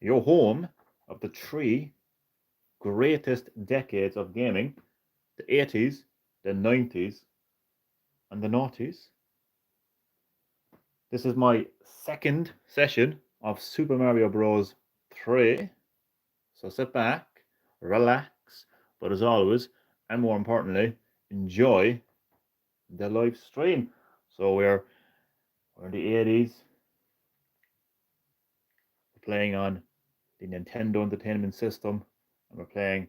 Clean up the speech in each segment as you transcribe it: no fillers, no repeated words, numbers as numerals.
your home of the three greatest decades of gaming, the 80s, the 90s, and the noughties. This is my second session of Super Mario Bros. 3. So sit back, relax, but as always, and more importantly, enjoy the live stream. So we're in the 80s, we're playing on the Nintendo Entertainment System, and we're playing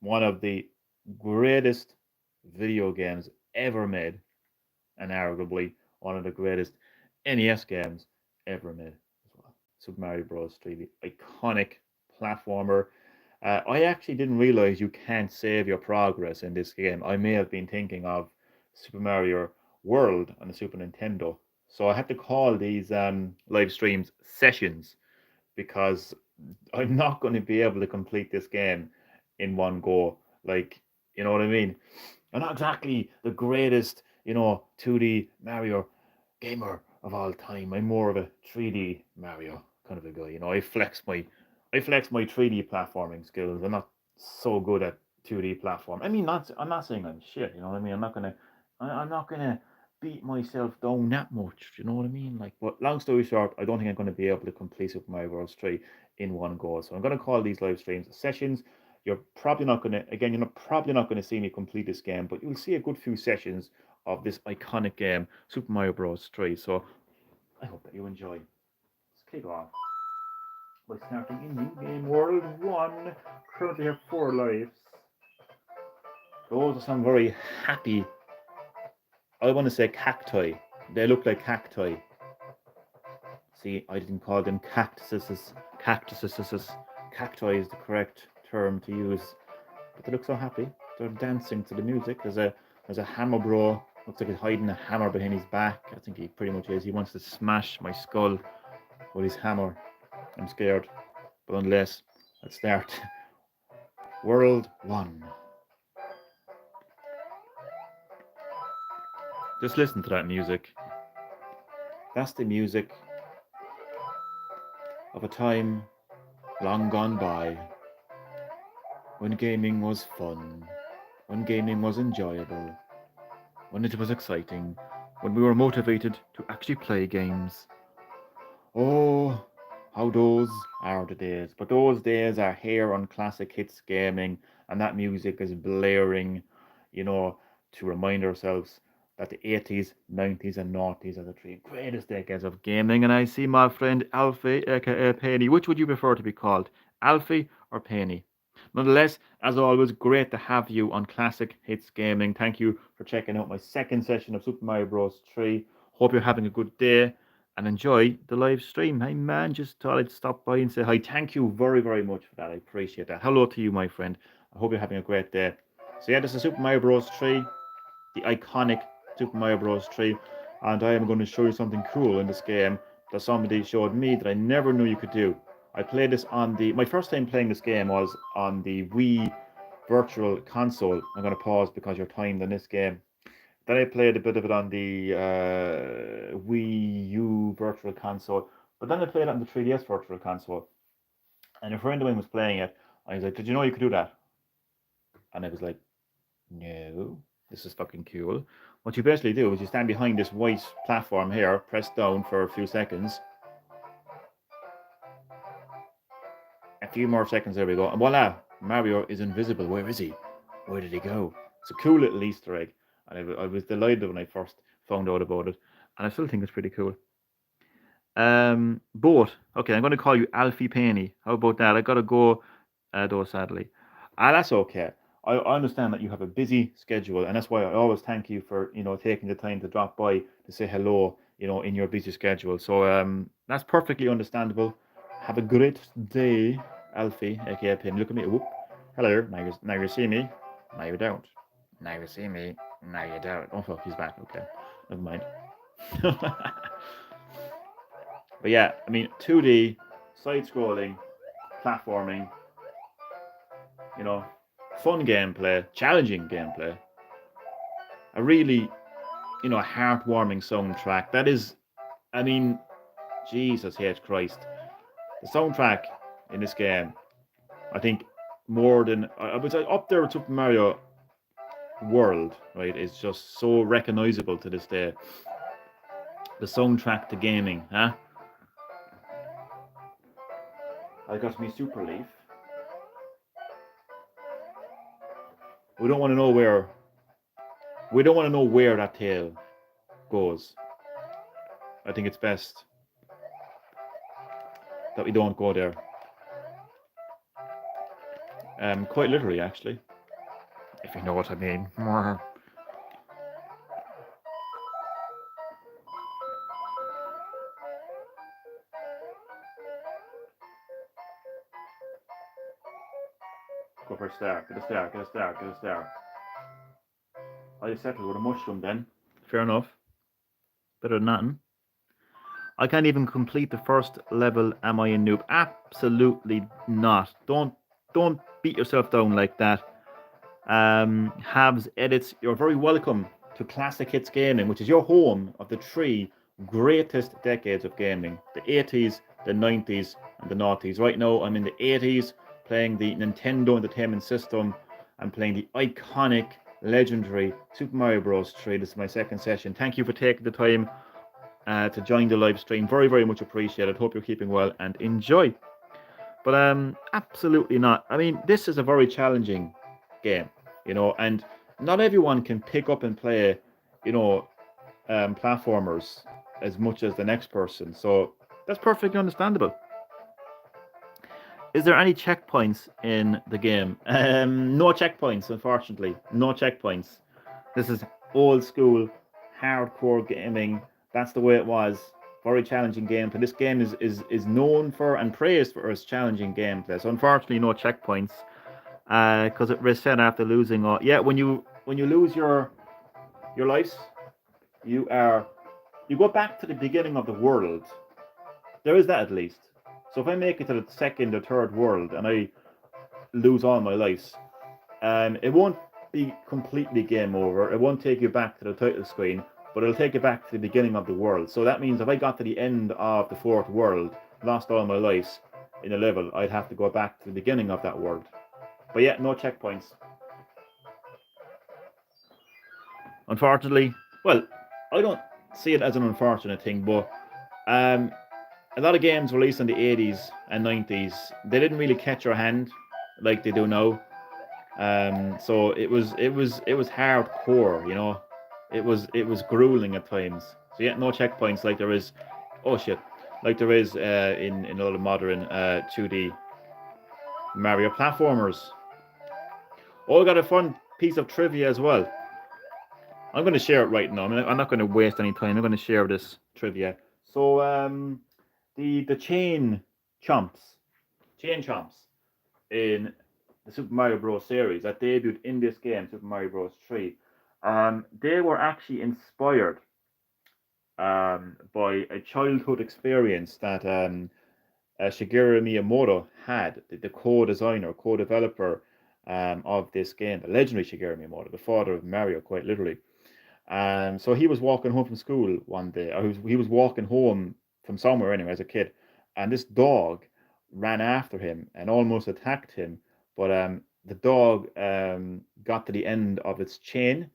one of the greatest video games ever made, and arguably one of the greatest NES games ever made as well. Super Mario Bros. 3, the iconic platformer. I actually didn't realize you can't save your progress in this game. I may have been thinking of Super Mario World on the Super Nintendo. So I had to call these live streams sessions because I'm not going to be able to complete this game in one go. Like, you know what I mean? I'm not exactly the greatest, 2D Mario gamer of all time. I'm more of a 3D Mario kind of a guy. I flex my 3D platforming skills. I'm not so good at 2D platform. I mean, I'm not saying I'm shit. You know what I mean? I'm not gonna beat myself down that much. You know what I mean? Like, but long story short, I don't think I'm going to be able to complete Super Mario Bros. 3 in one go. So I'm going to call these live streams sessions. You're probably not going to see me complete this game, but you'll see a good few sessions of this iconic game, Super Mario Bros. 3. So I hope that you enjoy. Let's kick off by starting in New Game World 1. Currently have 4 lives. Those are some very happy, I want to say cacti. They look like cacti. See, I didn't call them cactuses. Cactuses. Cacti is the correct term to use. But they look so happy. They're dancing to the music. There's a hammer bro. Looks like he's hiding a hammer behind his back. I think he pretty much is. He wants to smash my skull with his hammer. I'm scared. But unless, let's start. World 1. Just listen to that music. That's the music of a time long gone by when gaming was fun, when gaming was enjoyable, when it was exciting, when we were motivated to actually play games. Oh, how those are the days. But those days are here on Classic Hits Gaming, and that music is blaring, to remind ourselves that the 80s, 90s, and noughties are the three greatest decades of gaming. And I see my friend Alfie, aka Penny. Which would you prefer to be called, Alfie or Penny? Nonetheless, as always, great to have you on Classic Hits Gaming. Thank you for checking out my second session of Super Mario Bros. 3. Hope you're having a good day and enjoy the live stream. Hey man, just thought I'd stop by and say hi. Thank you very, very much for that. I appreciate that. Hello to you, my friend. I hope you're having a great day. So yeah, this is Super Mario Bros. 3, the iconic Super Mario Bros. 3, and I am going to show you something cool in this game that somebody showed me that I never knew you could do. I played this on my first time playing this game was on the Wii Virtual Console. I'm going to pause because you're timed in this game. Then I played a bit of it on the Wii U Virtual Console, but then I played it on the 3DS Virtual Console. And a friend of mine was playing it. I was like, "Did you know you could do that?" And I was like, "No, this is fucking cool." What you basically do is you stand behind this white platform here, press down for a few seconds, a few more seconds. There we go, and voila, Mario is invisible. Where is he? Where did he go? It's a cool little Easter egg, and I was delighted when I first found out about it, and I still think it's pretty cool. Boat. Okay, I'm going to call you Alfie Penny. How about that? I got to go, though, sadly. That's okay. I understand that you have a busy schedule, and that's why I always thank you for taking the time to drop by to say hello. In your busy schedule. So that's perfectly understandable. Have a great day, Alfie, aka Penny. Look at me. Whoop. Hello. Now you see me. Now you don't. Now you see me. Now you don't. Oh fuck, he's back. Okay, never mind. But yeah, I mean, 2D, side-scrolling, platforming, you know, fun gameplay, challenging gameplay, a really, heartwarming soundtrack. That is, I mean, Jesus H. Christ. The soundtrack in this game, I think more than... I would say up there with Super Mario World, right? It's just so recognizable to this day. The soundtrack to gaming, huh? I got me Super Leaf. We don't want to know where that tail goes. I think it's best that we don't go there. Quite literally, actually, if you know what I mean. Go for a star. Get a star. Get a star. Get a star. I settled with a mushroom then. Fair enough. Better than nothing. I can't even complete the first level. Am I a noob? Absolutely not. Don't beat yourself down like that. Habs edits. You're very welcome to Classic Hits Gaming, which is your home of the 3 greatest decades of gaming: the 80s, the 90s, and the noughties. Right now, I'm in the 80s, playing the Nintendo Entertainment System. I'm playing the iconic, legendary Super Mario Bros. 3. This is my second session. Thank you for taking the time to join the live stream. Very, very much appreciated. Hope you're keeping well and enjoy. But absolutely not. I mean, this is a very challenging game, and not everyone can pick up and play, platformers as much as the next person. So that's perfectly understandable. Is there any checkpoints in the game? No checkpoints, unfortunately. No checkpoints. This is old school, hardcore gaming. That's the way it was. Very challenging gameplay. This game is known for and praised for its challenging gameplay. So unfortunately, no checkpoints, because it reset after losing. When you lose your lives, you go back to the beginning of the world. There is that at least. So if I make it to the second or third world and I lose all my lives, it won't be completely game over. It won't take you back to the title screen, but it'll take you back to the beginning of the world. So that means if I got to the end of the 4th world, lost all my lives in a level, I'd have to go back to the beginning of that world. But yeah, no checkpoints. Unfortunately, well, I don't see it as an unfortunate thing, but a lot of games released in the 80s and 90s, they didn't really catch your hand like they do now. So it was hardcore, It was grueling at times. So yeah, no checkpoints like there is. Oh shit, like there is in a lot of modern 2D Mario platformers. Oh, I got a fun piece of trivia as well. I'm going to share it right now. I'm not going to waste any time. I'm going to share this trivia. So the chain chomps in the Super Mario Bros. Series that debuted in this game, Super Mario Bros. 3, they were actually inspired by a childhood experience that Shigeru Miyamoto had, the co-designer, co-developer of this game, the legendary Shigeru Miyamoto, the father of Mario, quite literally. So he was walking home from school one day, or he was walking home from somewhere anyway as a kid, and this dog ran after him and almost attacked him, but the dog got to the end of its chain,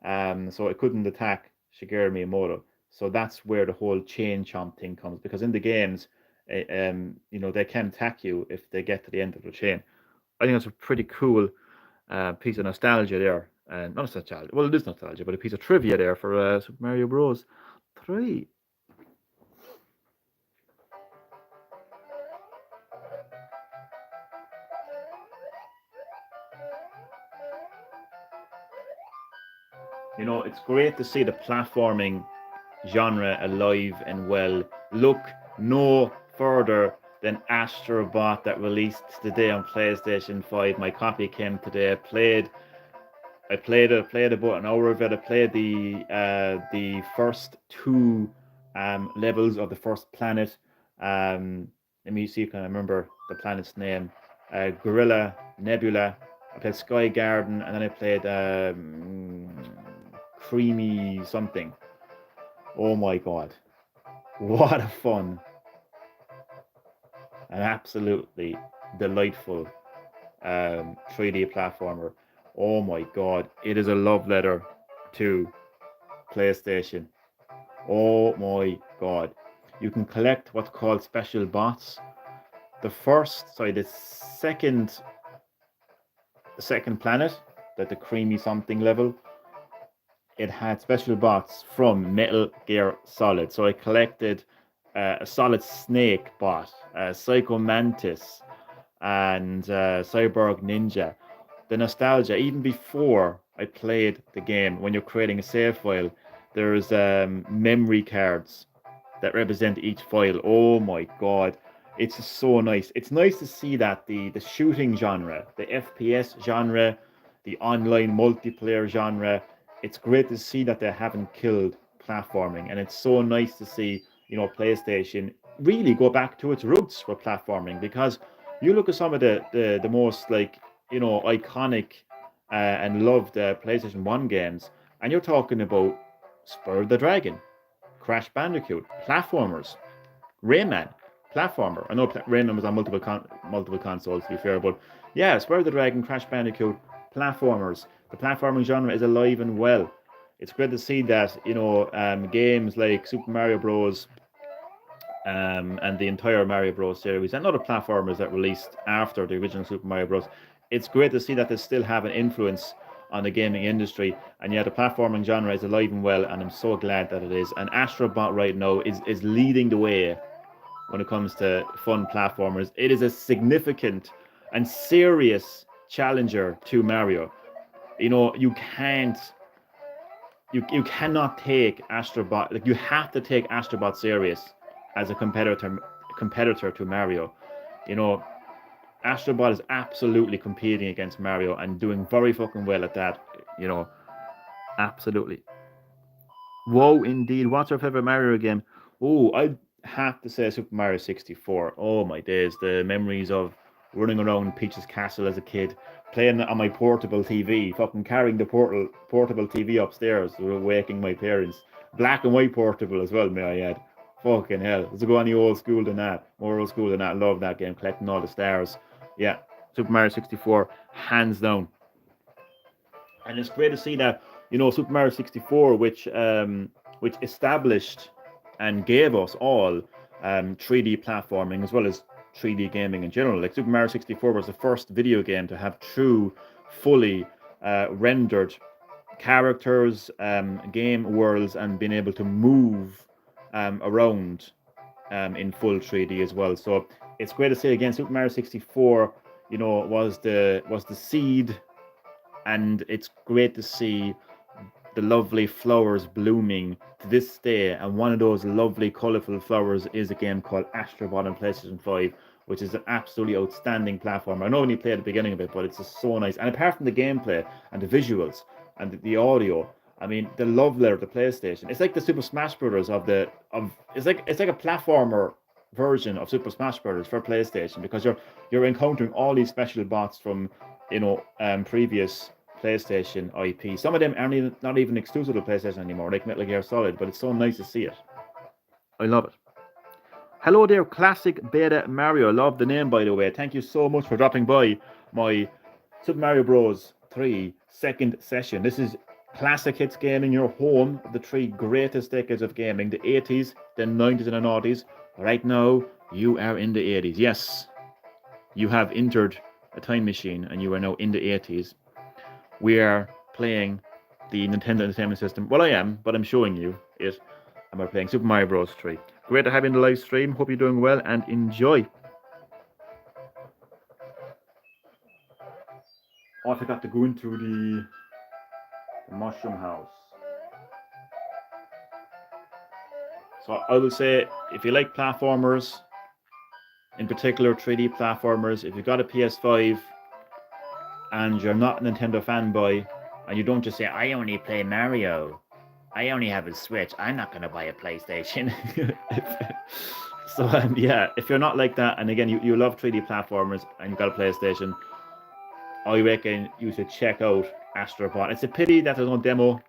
so it couldn't attack Shigeru Miyamoto. So that's where the whole chain chomp thing comes, because in the games, they can attack you if they get to the end of the chain. I think that's a pretty cool piece of nostalgia there. Not nostalgia, well, it is nostalgia, but a piece of trivia there for Super Mario Bros. 3. It's great to see the platforming genre alive and well. Look no further than Astrobot, that released today on PlayStation 5. My copy came today. I played about an hour of it. I played the first 2 levels of the first planet. Let me see if I can remember the planet's name. Gorilla Nebula. I played Sky Garden, and then I played Creamy something. Oh my god, what a fun an absolutely delightful 3D platformer. Oh my god, it is a love letter to PlayStation. Oh my god. You can collect what's called special bots. The second planet, that the creamy something level, it had special bots from Metal Gear Solid. So I collected a Solid Snake bot, Psycho Mantis, and Cyborg Ninja. The nostalgia, even before I played the game, when you're creating a save file, there's memory cards that represent each file. Oh my god, it's just so nice. It's nice to see that the shooting genre, the FPS genre, the online multiplayer genre, it's great to see that they haven't killed platforming, and it's so nice to see PlayStation really go back to its roots for platforming, because you look at some of the most like iconic and loved PlayStation 1 games, and you're talking about Spur the Dragon, Crash Bandicoot, platformers, Rayman, platformer. I know Rayman was on multiple consoles, to be fair, but yeah, Spyro the Dragon, Crash Bandicoot, platformers. The platforming genre is alive and well. It's great to see that games like Super Mario Bros. And the entire Mario Bros. Series and other platformers that released after the original Super Mario Bros. It's great to see that they still have an influence on the gaming industry, and yet the platforming genre is alive and well, and I'm so glad that it is. And Astrobot right now is leading the way when it comes to fun platformers. It is a significant and serious challenger to Mario. You cannot take Astrobot, like, you have to take Astrobot serious as a competitor to Mario. You know, Astrobot is absolutely competing against Mario and doing very fucking well at that. You know, absolutely. Whoa, indeed. What's your favorite Mario game? Oh, I have to say Super Mario 64. Oh my days, the memories of running around Peach's castle as a kid, playing on my portable TV, fucking carrying the portable TV upstairs, waking my parents. Black and white portable as well, may I add. Fucking hell. Does it go any old school than that? More old school than that. Love that game, collecting all the stars. Yeah, Super Mario 64, hands down. And it's great to see that Super Mario 64, which established and gave us all 3D platforming as well as 3D gaming in general. Like, Super Mario 64 was the first video game to have true, fully rendered characters, game worlds, and being able to move around in full 3D as well. So it's great to see again. Super Mario 64, was the seed, and it's great to see the lovely flowers blooming to this day. And one of those lovely, colourful flowers is a game called Astrobot on PlayStation 5, which is an absolutely outstanding platform. I know when you play at the beginning of it, but it's just so nice. And apart from the gameplay and the visuals and the audio, I mean, the love letter of the PlayStation. It's like the Super Smash Brothers it's like a platformer version of Super Smash Brothers for PlayStation, because you're encountering all these special bots from previous PlayStation IP. Some of them are not even exclusive to PlayStation anymore, like Metal Gear Solid, but it's so nice to see it. I love it. Hello there, Classic Beta Mario. Love the name, by the way. Thank you so much for dropping by my Super Mario Bros. 3 second session. This is Classic Hits Gaming, your home of the three greatest decades of gaming, the 80s, the 90s, and the noughties. Right now, you are in the 80s. Yes, you have entered a time machine and you are now in the 80s. We are playing the Nintendo Entertainment System. Well, I am, but I'm showing you it. And we're playing Super Mario Bros. 3. Great to have you in the live stream. Hope you're doing well and enjoy. Oh, I forgot to go into the mushroom house. So I will say, if you like platformers, in particular 3D platformers, if you've got a PS5 and you're not a Nintendo fanboy, and you don't just say, I only play Mario, I only have a Switch, I'm not going to buy a PlayStation. So yeah, if you're not like that, and again, you love 3D platformers and you've got a PlayStation, I reckon you should check out Astrobot. It's a pity that there's no demo,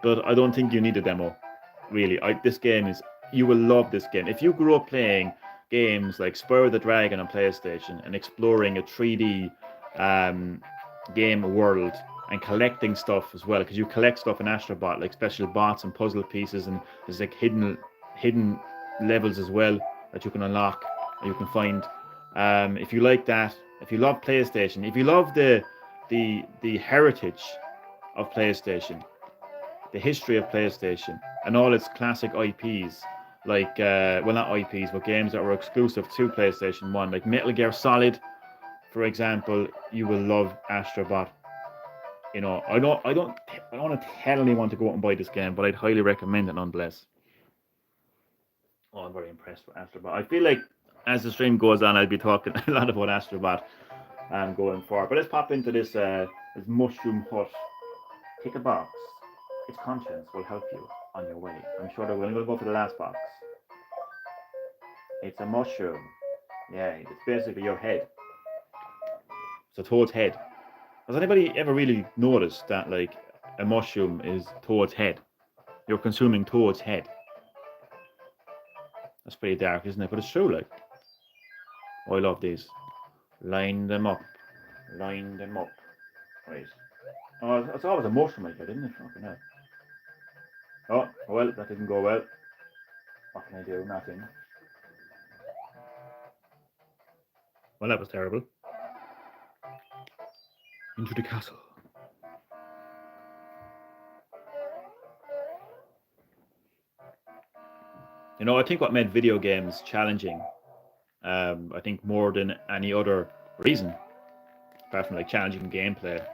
but I don't think you need a demo, really. You will love this game. If you grew up playing games like Spyro the Dragon on PlayStation and exploring a 3D game world and collecting stuff as well, because you collect stuff in Astrobot, like special bots and puzzle pieces, and there's like hidden levels as well that you can unlock and you can find. If you like that, if you love PlayStation, if you love the heritage of PlayStation, the history of PlayStation and all its classic IPs, like well, not IPs, but games that were exclusive to PlayStation 1, like Metal Gear Solid, for example, you will love Astrobot. You know, I don't want to tell anyone to go out and buy this game, but I'd highly recommend it nonetheless. Oh, I'm very impressed with Astrobot. I feel like as the stream goes on, I'll be talking a lot about Astrobot going forward. But let's pop into this mushroom hut. Pick a box. Its contents will help you on your way. I'm sure they're going to go for the last box. It's a mushroom. Yeah, it's basically your head. It's a toad's head. Has anybody ever really noticed that, like, a mushroom is Toad's head? You're consuming Toad's head. That's pretty dark, isn't it? But it's true, like. Oh, I love these. Line them up. Line them up. Right. Oh, it's always a mushroom like that, isn't it? Fucking hell. Oh, well, that didn't go well. What can I do? Nothing. Well, that was terrible. Into the castle. You know, I think what made video games challenging, I think more than any other reason, apart from like challenging gameplay,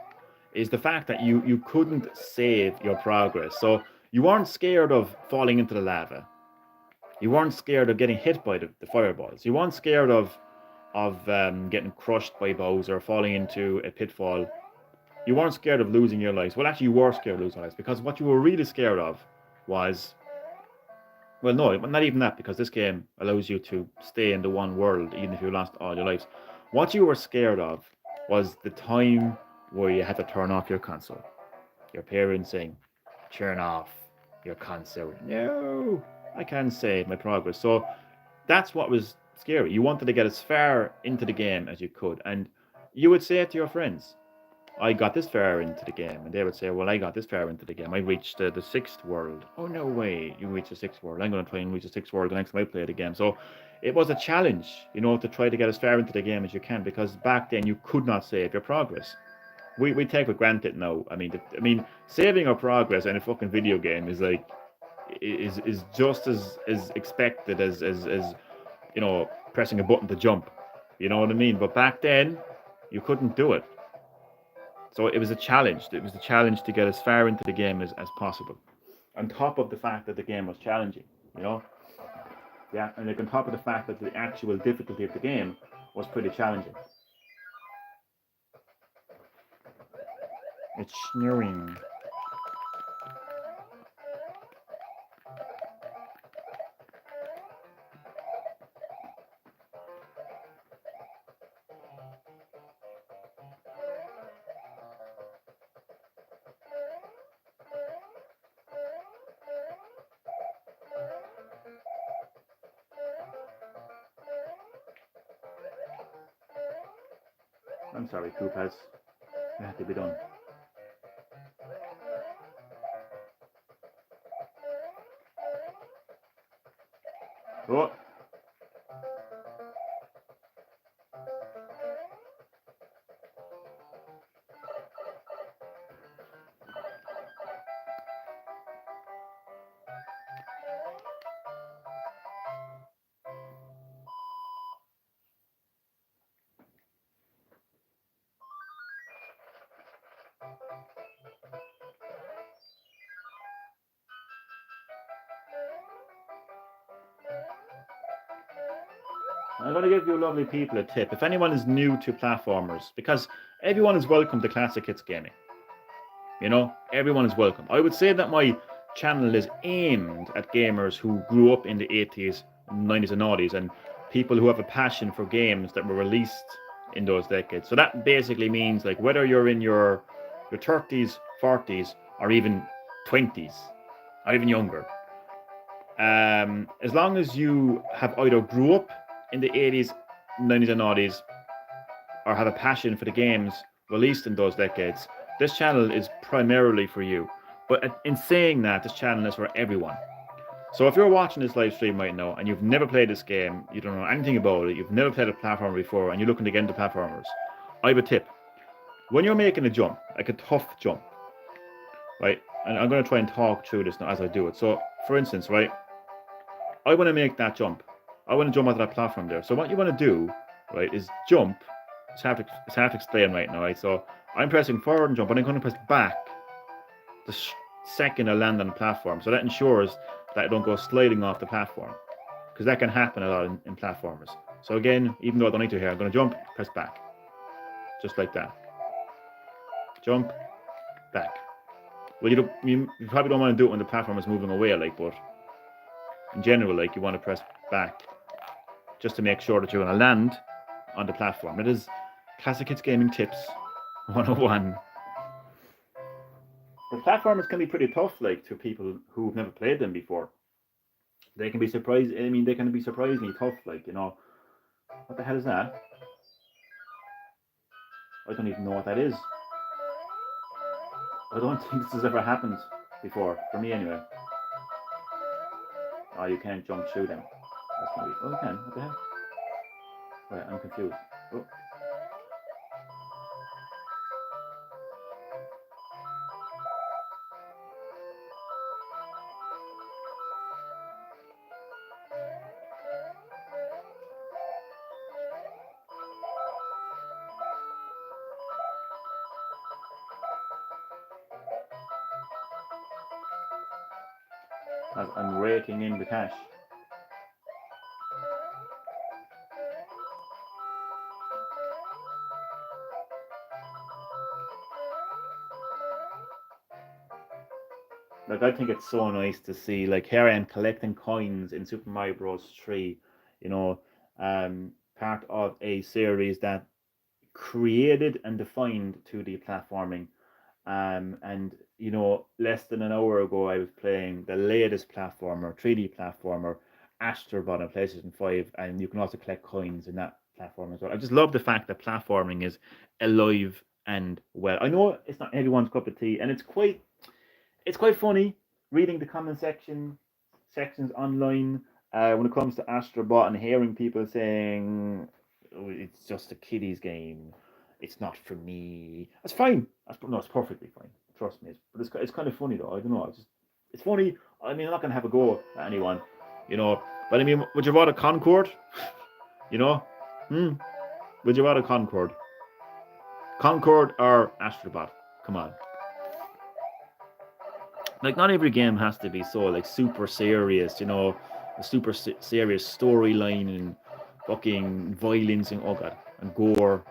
is the fact that you couldn't save your progress. So you weren't scared of falling into the lava. You weren't scared of getting hit by the fireballs. You weren't scared of getting crushed by Bowser or falling into a pitfall. You weren't scared of losing your lives. Well, actually, you were scared of losing your lives, because what you were really scared of was, well, no, not even that, because this game allows you to stay in the one world, even if you lost all your lives. What you were scared of was the time where you had to turn off your console. Your parents saying, turn off your console. No, I can't save my progress. So that's what was scary. You wanted to get as far into the game as you could. And you would say it to your friends, I got this far into the game. And they would say, well, I got this far into the game. I reached the sixth world. Oh, no way. You reached the sixth world. I'm going to try and reach the sixth world the next time I play the game. So it was a challenge, you know, to try to get as far into the game as you can, because back then you could not save your progress. We take for granted now. I mean, saving our progress in a fucking video game is like, is just as expected as you know, pressing a button to jump. You know what I mean? But back then, you couldn't do it. So it was a challenge. It was a challenge to get as far into the game as possible. On top of the fact that the game was challenging, you know? Yeah, and like on top of the fact that the actual difficulty of the game was pretty challenging. It's snowing. I'm sorry, Koopas. It had to be done. Oh! I'm going to give you lovely people a tip. If anyone is new to platformers, because everyone is welcome to Classic Hits Gaming. You know, everyone is welcome. I would say that my channel is aimed at gamers who grew up in the 80s, 90s and noughties, and people who have a passion for games that were released in those decades. So that basically means, like, whether you're in your 30s, 40s, or even 20s, or even younger, as long as you have either grew up in the 80s, 90s, and 90s, or have a passion for the games released in those decades, this channel is primarily for you. But in saying that, this channel is for everyone. So if you're watching this live stream right now and you've never played this game, you don't know anything about it, you've never played a platformer before, and you're looking to get into platformers, I have a tip. When you're making a jump, like a tough jump, right? And I'm going to try and talk through this now as I do it. So, for instance, right, I want to make that jump. I want to jump onto that platform there. So what you want to do, right, is jump. It's hard to explain right now, right? So I'm pressing forward and jump, and I'm going to press back the second I land on the platform. So that ensures that I don't go sliding off the platform, because that can happen a lot in platformers. So again, even though I don't need to here, I'm going to jump, press back, just like that. Jump, back. Well, you probably don't want to do it when the platform is moving away, like, but in general, like, you want to press back just to make sure that you're going to land on the platform. It is Classic Hits Gaming Tips 101. The platformers can be pretty tough, like, to people who've never played them before. They can be surprised. I mean, they can be surprisingly tough, like, you know. What the hell is that? I don't even know what that is. I don't think this has ever happened before, for me anyway. Oh, you can't jump through them. That's gonna be. Oh, you can. What the hell? Wait, I'm confused. Oh. As I'm raking in the cash. Like, I think it's so nice to see, like, here I am collecting coins in Super Mario Bros. 3, you know, part of a series that created and defined 2D platforming. And, you know, less than an hour ago, I was playing the latest platformer, 3D platformer, Astrobot on PlayStation 5, and you can also collect coins in that platform as well. I just love the fact that platforming is alive and well. I know it's not everyone's cup of tea, and it's quite funny reading the comment sections online when it comes to Astrobot and hearing people saying, oh, it's just a kiddies game, it's not for me. That's fine. It's perfectly fine. Trust me. But it's kind of funny though. I don't know. It's funny. I mean, I'm not gonna have a go at anyone, you know. But I mean, would you rather Concord? You know, would you rather Concord or Astrobot? Come on. Like, not every game has to be so, like, super serious, you know, a super serious storyline and fucking violence and, oh god, and gore.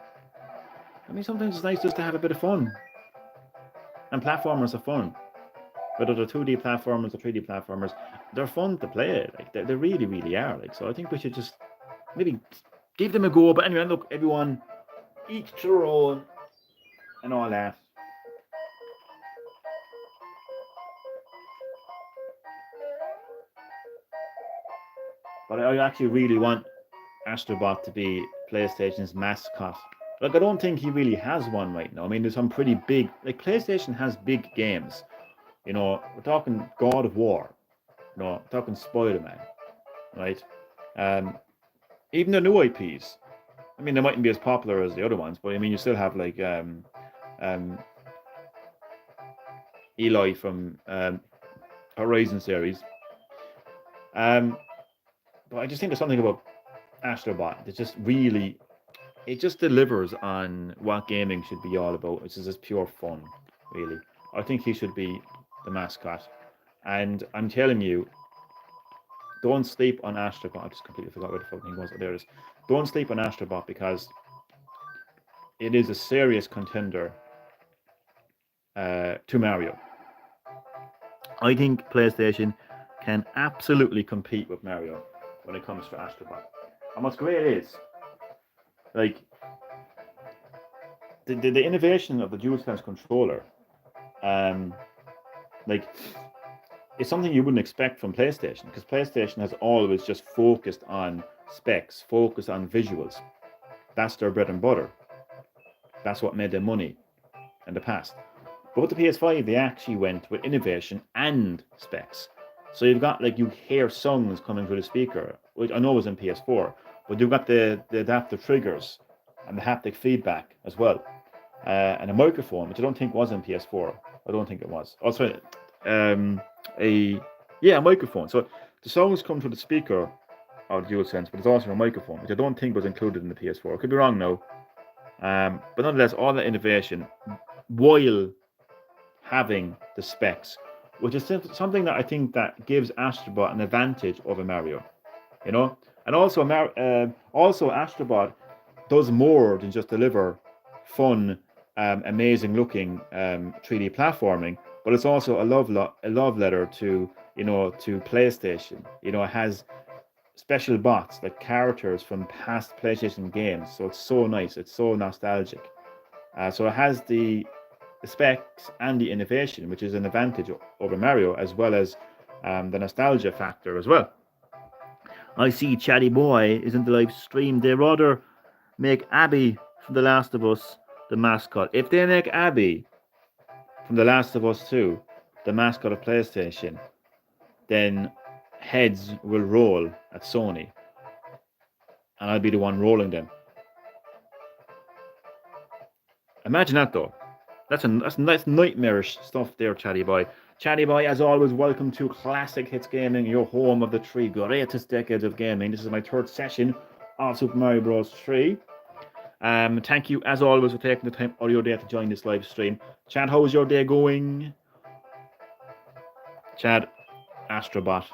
I mean, sometimes it's nice just to have a bit of fun. And platformers are fun. Whether they're 2D platformers or 3D platformers, they're fun to play. Like, they really, really are. Like, so I think we should just maybe give them a go. But anyway, look, everyone, each to their own and all that. But I actually really want Astrobot to be PlayStation's mascot. Like, I don't think he really has one right now. I mean, there's some pretty big, like, PlayStation has big games. You know, we're talking God of War. You know, we're talking Spider-Man, right? Even the new IPs. I mean, they mightn't be as popular as the other ones, but I mean, you still have, like, Eli from Horizon series. But I just think there's something about Astrobot that just really, it just delivers on what gaming should be all about, which is just pure fun, really. I think he should be the mascot. And I'm telling you, don't sleep on Astrobot. I just completely forgot where the fucking thing was. There it is. Don't sleep on Astrobot, because it is a serious contender to Mario. I think PlayStation can absolutely compete with Mario when it comes to Astrobot. And what's great is, like, the innovation of the DualSense controller, like, it's something you wouldn't expect from PlayStation, because PlayStation has always just focused on specs, focus on visuals. That's their bread and butter. That's what made them money in the past. But with the PS5, they actually went with innovation and specs. So you've got like, you hear songs coming through the speaker, which I know was in PS4, but you've got the adaptive triggers and the haptic feedback as well, and a microphone, which I don't think was in PS4. I don't think it was. Also, a microphone. So the songs come through the speaker or DualSense, but it's also a microphone, which I don't think was included in the PS4. I could be wrong now. But nonetheless, all that innovation while having the specs, which is something that I think that gives Astrobot an advantage over Mario, you know. And also, Astrobot does more than just deliver fun, amazing looking 3D platforming, but it's also a love letter to, to PlayStation. It has special bots like characters from past PlayStation games, so it's so nice. It's so nostalgic. So it has the specs and the innovation, which is an advantage over Mario, as well as the nostalgia factor as well. I see Chatty Boy is in the live stream. They rather make Abby from The Last of Us the mascot. If they make Abby from The Last of Us 2 the mascot of PlayStation, then heads will roll at Sony, and I'll be the one rolling them. Imagine that, though. That's nightmarish stuff there, Chatty Boy. Chatty Boy, as always, welcome to Classic Hits Gaming, your home of the 3 greatest decades of gaming. This is my 3rd session of Super Mario Bros. 3. Thank you, as always, for taking the time out of your day to join this live stream. Chad, how's your day going? Chad, Astrobot.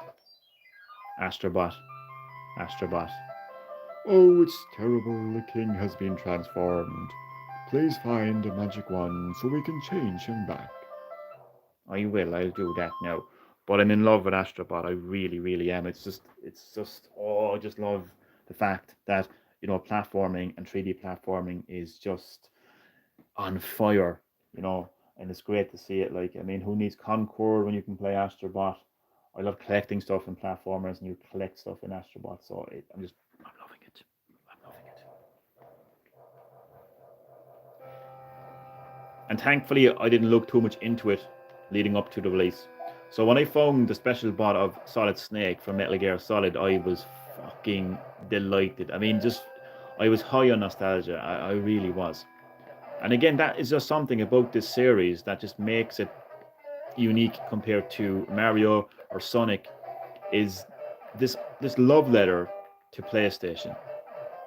Oh, it's terrible. The king has been transformed. Please find a magic wand so we can change him back. I will. I'll do that now. But I'm in love with Astrobot. I really, really am. It's just. Oh, I just love the fact that platforming and 3D platforming is just on fire. And it's great to see it. Like, I mean, who needs Concord when you can play Astrobot? I love collecting stuff in platformers, and you collect stuff in Astrobot. So I'm loving it. And thankfully, I didn't look too much into it leading up to the release. So when I found the special bot of Solid Snake from Metal Gear Solid, I was fucking delighted. I mean, I was high on nostalgia. I really was. And again, that is just something about this series that just makes it unique compared to Mario or Sonic, is this love letter to PlayStation.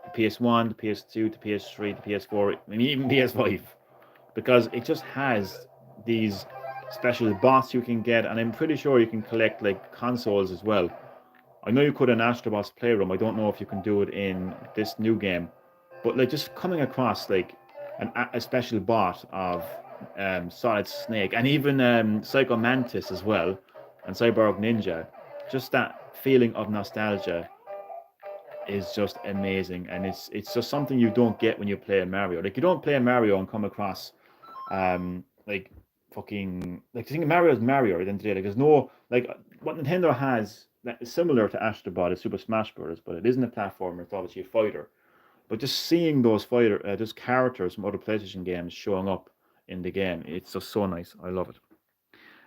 The PS1, the PS2, the PS3, the PS4, and even PS5. Because it just has these special bots you can get, and I'm pretty sure you can collect like consoles as well. I know you could in Astrobot's Playroom. I don't know if you can do it in this new game, but like just coming across like a special bot of Solid Snake, and even Psycho Mantis as well, and Cyborg Ninja, just that feeling of nostalgia is just amazing. And it's just something you don't get when you play Mario. Like, you don't play Mario and come across like fucking, like, the thing Mario is Mario at the end of the day. Like, there's no, like, what Nintendo has that is similar to Astrobot is Super Smash Bros., but it isn't a platformer. It's obviously a fighter. But just seeing those those characters from other PlayStation games showing up in the game, it's just so nice. I love it.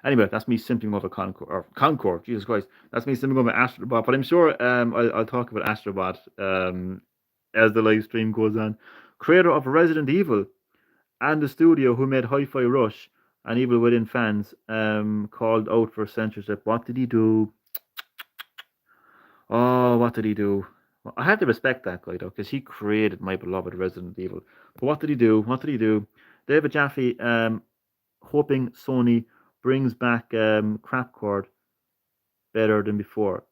Anyway, that's me simping over Concord. Jesus Christ, that's me simping over Astrobot. But I'm sure I'll talk about Astrobot as the live stream goes on. Creator of Resident Evil and the studio who made Hi-Fi Rush and Evil Within fans called out for censorship. What did he do? Oh, what did he do? Well, I have to respect that guy, though, because he created my beloved Resident Evil. But what did he do? David Jaffe, hoping Sony brings back Crapcord better than before.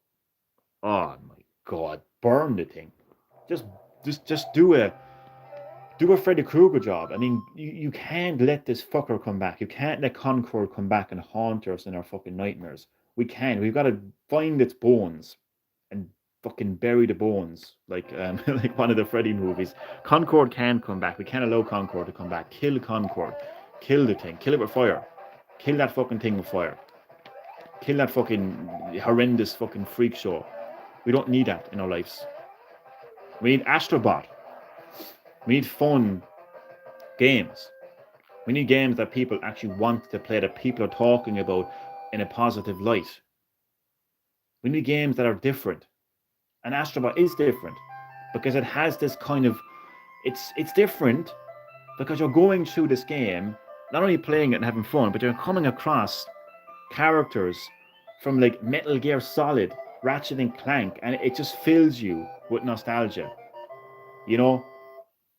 Oh my God, burn the thing. Just do a Freddy Krueger job. I mean, you can't let this fucker come back. You can't let Concord come back and haunt us in our fucking nightmares. We can't. We've got to find its bones and fucking bury the bones, like like one of the Freddy movies. Concord can come back. We can't allow Concord to come back. Kill Concord. Kill the thing. Kill it with fire. Kill that fucking thing with fire. Kill that fucking horrendous fucking freak show. We don't need that in our lives. We need Astrobot. We need fun games. We need games that people actually want to play, that people are talking about in a positive light. We need games that are different. And Astrobot is different because it has this kind of it's different because you're going through this game, not only playing it and having fun, but you're coming across characters from like Metal Gear Solid, Ratchet and Clank, and it just fills you with nostalgia. You know,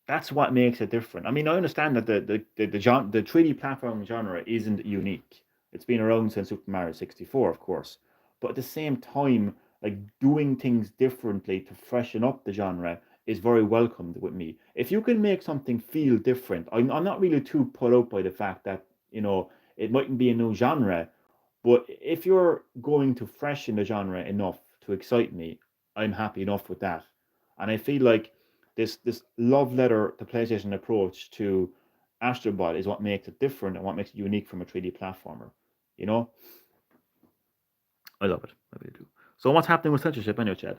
that's what makes it different. I mean, I understand that the 3D platform genre isn't unique. It's been around since Super Mario 64, of course. But at the same time, like doing things differently to freshen up the genre is very welcomed with me. If you can make something feel different, I'm not really too put out by the fact that, it mightn't be a new genre, but if you're going to freshen the genre enough to excite me, I'm happy enough with that. And I feel like this love letter to PlayStation approach to Astrobot is what makes it different and what makes it unique from a 3D platformer. You know, I love it. I really do. So what's happening with censorship anyway, Chad?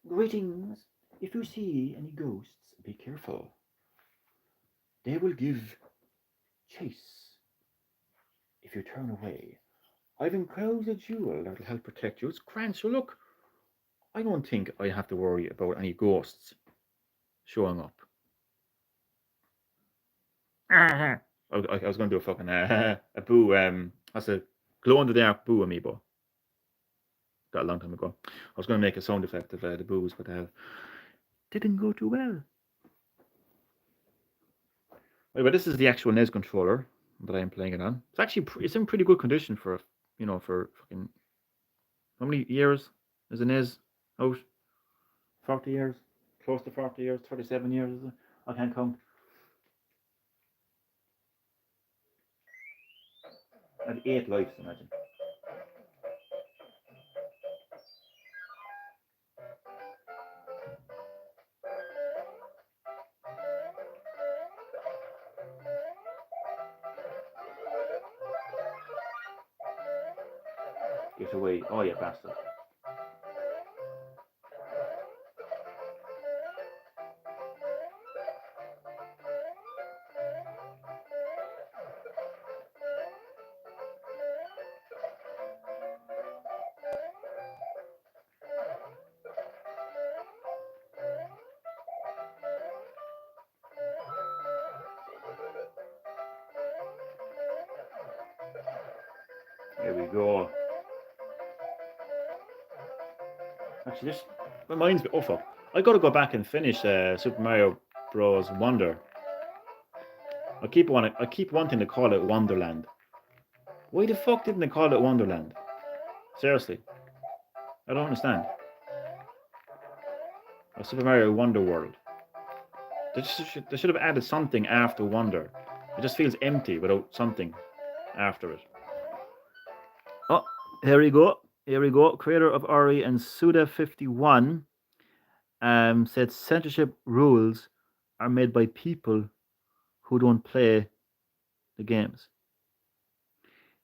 Greetings. If you see any ghosts, be careful. They will give chase if you turn away. I've enclosed a jewel that'll help protect you. It's grand. So look, I don't think I have to worry about any ghosts showing up. I was going to do a fucking a boo. That's a glow in the dark boo amiibo. Got a long time ago. I was going to make a sound effect of the boos, but didn't go too well. But this is the actual NES controller that I'm playing it on. It's actually it's in pretty good condition for for fucking how many years is the NES out? 40 years, close to 40 years, 37 years. Is it? I can't count. And 8 lives, imagine. Get away. Oh, you bastard. There we go. Actually, this reminds me. Oh fuck! I gotta go back and finish Super Mario Bros. Wonder. I keep wanting to call it Wonderland. Why the fuck didn't they call it Wonderland? Seriously, I don't understand. Or Super Mario Wonder World. They should have added something after Wonder. It just feels empty without something after it. Oh, here we go. Here we go. Creator of Ori and Suda51 said censorship rules are made by people who don't play the games.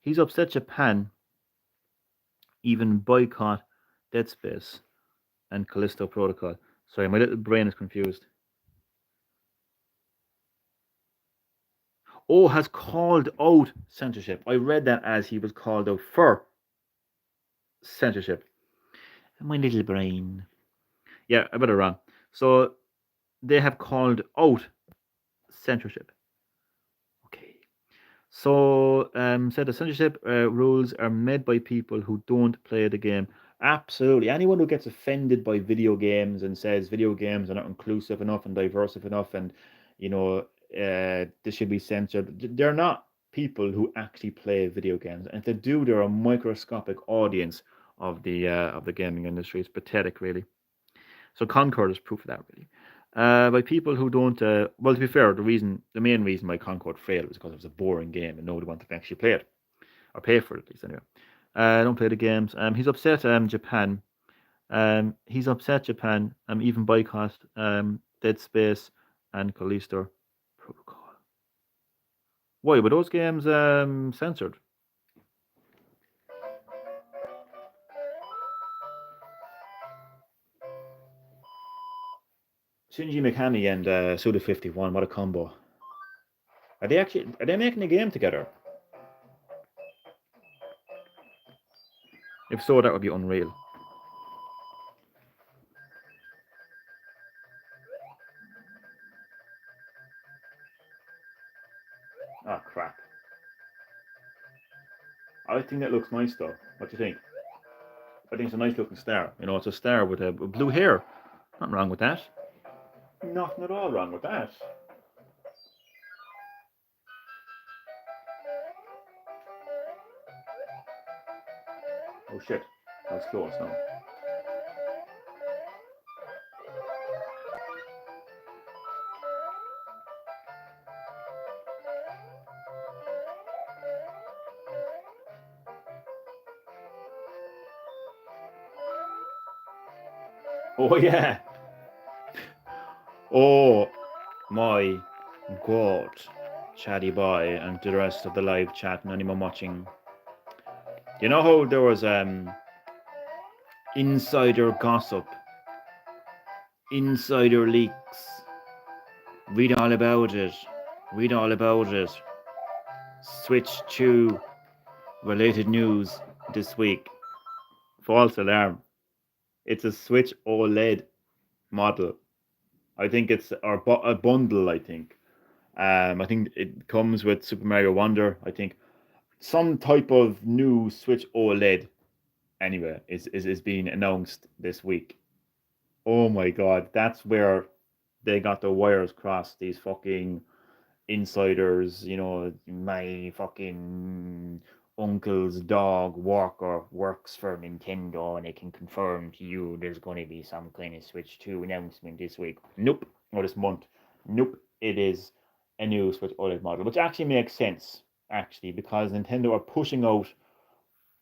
He's upset Japan even boycott Dead Space and Callisto Protocol. Sorry, my little brain is confused. Oh, has called out censorship. I read that as he was called out for censorship. My little brain. Yeah, I better wrong. So they have called out censorship. Okay. So said the censorship rules are made by people who don't play the game. Absolutely. Anyone who gets offended by video games and says video games are not inclusive enough and diverse enough and this should be censored, they're not people who actually play video games. And if they do, they're a microscopic audience of the gaming industry. It's pathetic, really. So Concord is proof of that, really. By people who don't. Well, to be fair, the main reason why Concord failed was because it was a boring game and nobody wanted to actually play it or pay for it, at least anyway. Don't play the games. He's upset. Japan. He's upset. Japan. Even boycott. Dead Space and Callisto Protocol. Why were those games censored? Shinji Mikami and Suda51, what a combo. Are they making a game together? If so, that would be unreal. Oh crap. I think that looks nice though. What do you think? I think it's a nice looking star. You know, it's a star with a blue hair. Nothing wrong with that. Nothing at all wrong with that. Oh shit. That's close now. Oh yeah. Oh my god. Chatty boy and to the rest of the live chat and anyone watching. You know how there was insider gossip, insider leaks. Read all about it. Read all about it. Switch to related news this week. False alarm. It's a Switch OLED model. I think it's a bundle. I think it comes with Super Mario Wonder. I think some type of new Switch OLED anyway is being announced this week. Oh my god, that's where they got the wires crossed. These fucking insiders, you know, my fucking uncle's dog Walker works for Nintendo and I can confirm to you there's going to be some kind of Switch 2 announcement this week. Nope. Or this month. Nope. It is a new Switch OLED model, which actually makes sense, actually, because Nintendo are pushing out,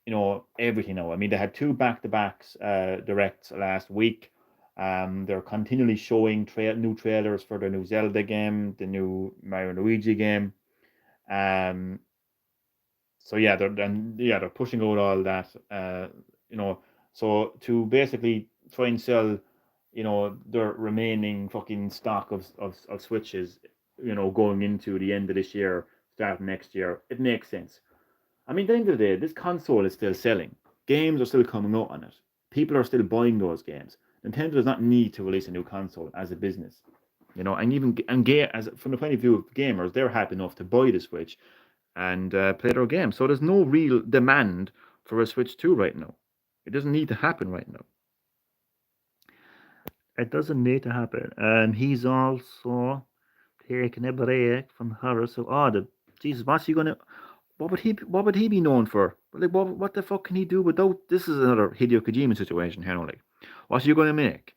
you know, everything now. I mean, they had two back-to-backs directs last week. They're continually showing new trailers for the new Zelda game, the new Mario and Luigi game. Um, so yeah, they're pushing out all that. You know, so to basically try and sell, you know, their remaining fucking stock of Switches, you know, going into the end of this year, start next year, it makes sense. I mean, at the end of the day, this console is still selling. Games are still coming out on it. People are still buying those games. Nintendo does not need to release a new console as a business, you know. And even as from the point of view of gamers, they're happy enough to buy the Switch and play their games. So there's no real demand for a Switch 2 right now. It doesn't need to happen right now. It doesn't need to happen. And he's also taking a break from horror. So, Jesus, what's he gonna? What would he be known for? Like, what the fuck can he do without? This is another Hideo Kojima situation here. Like, what's he gonna make?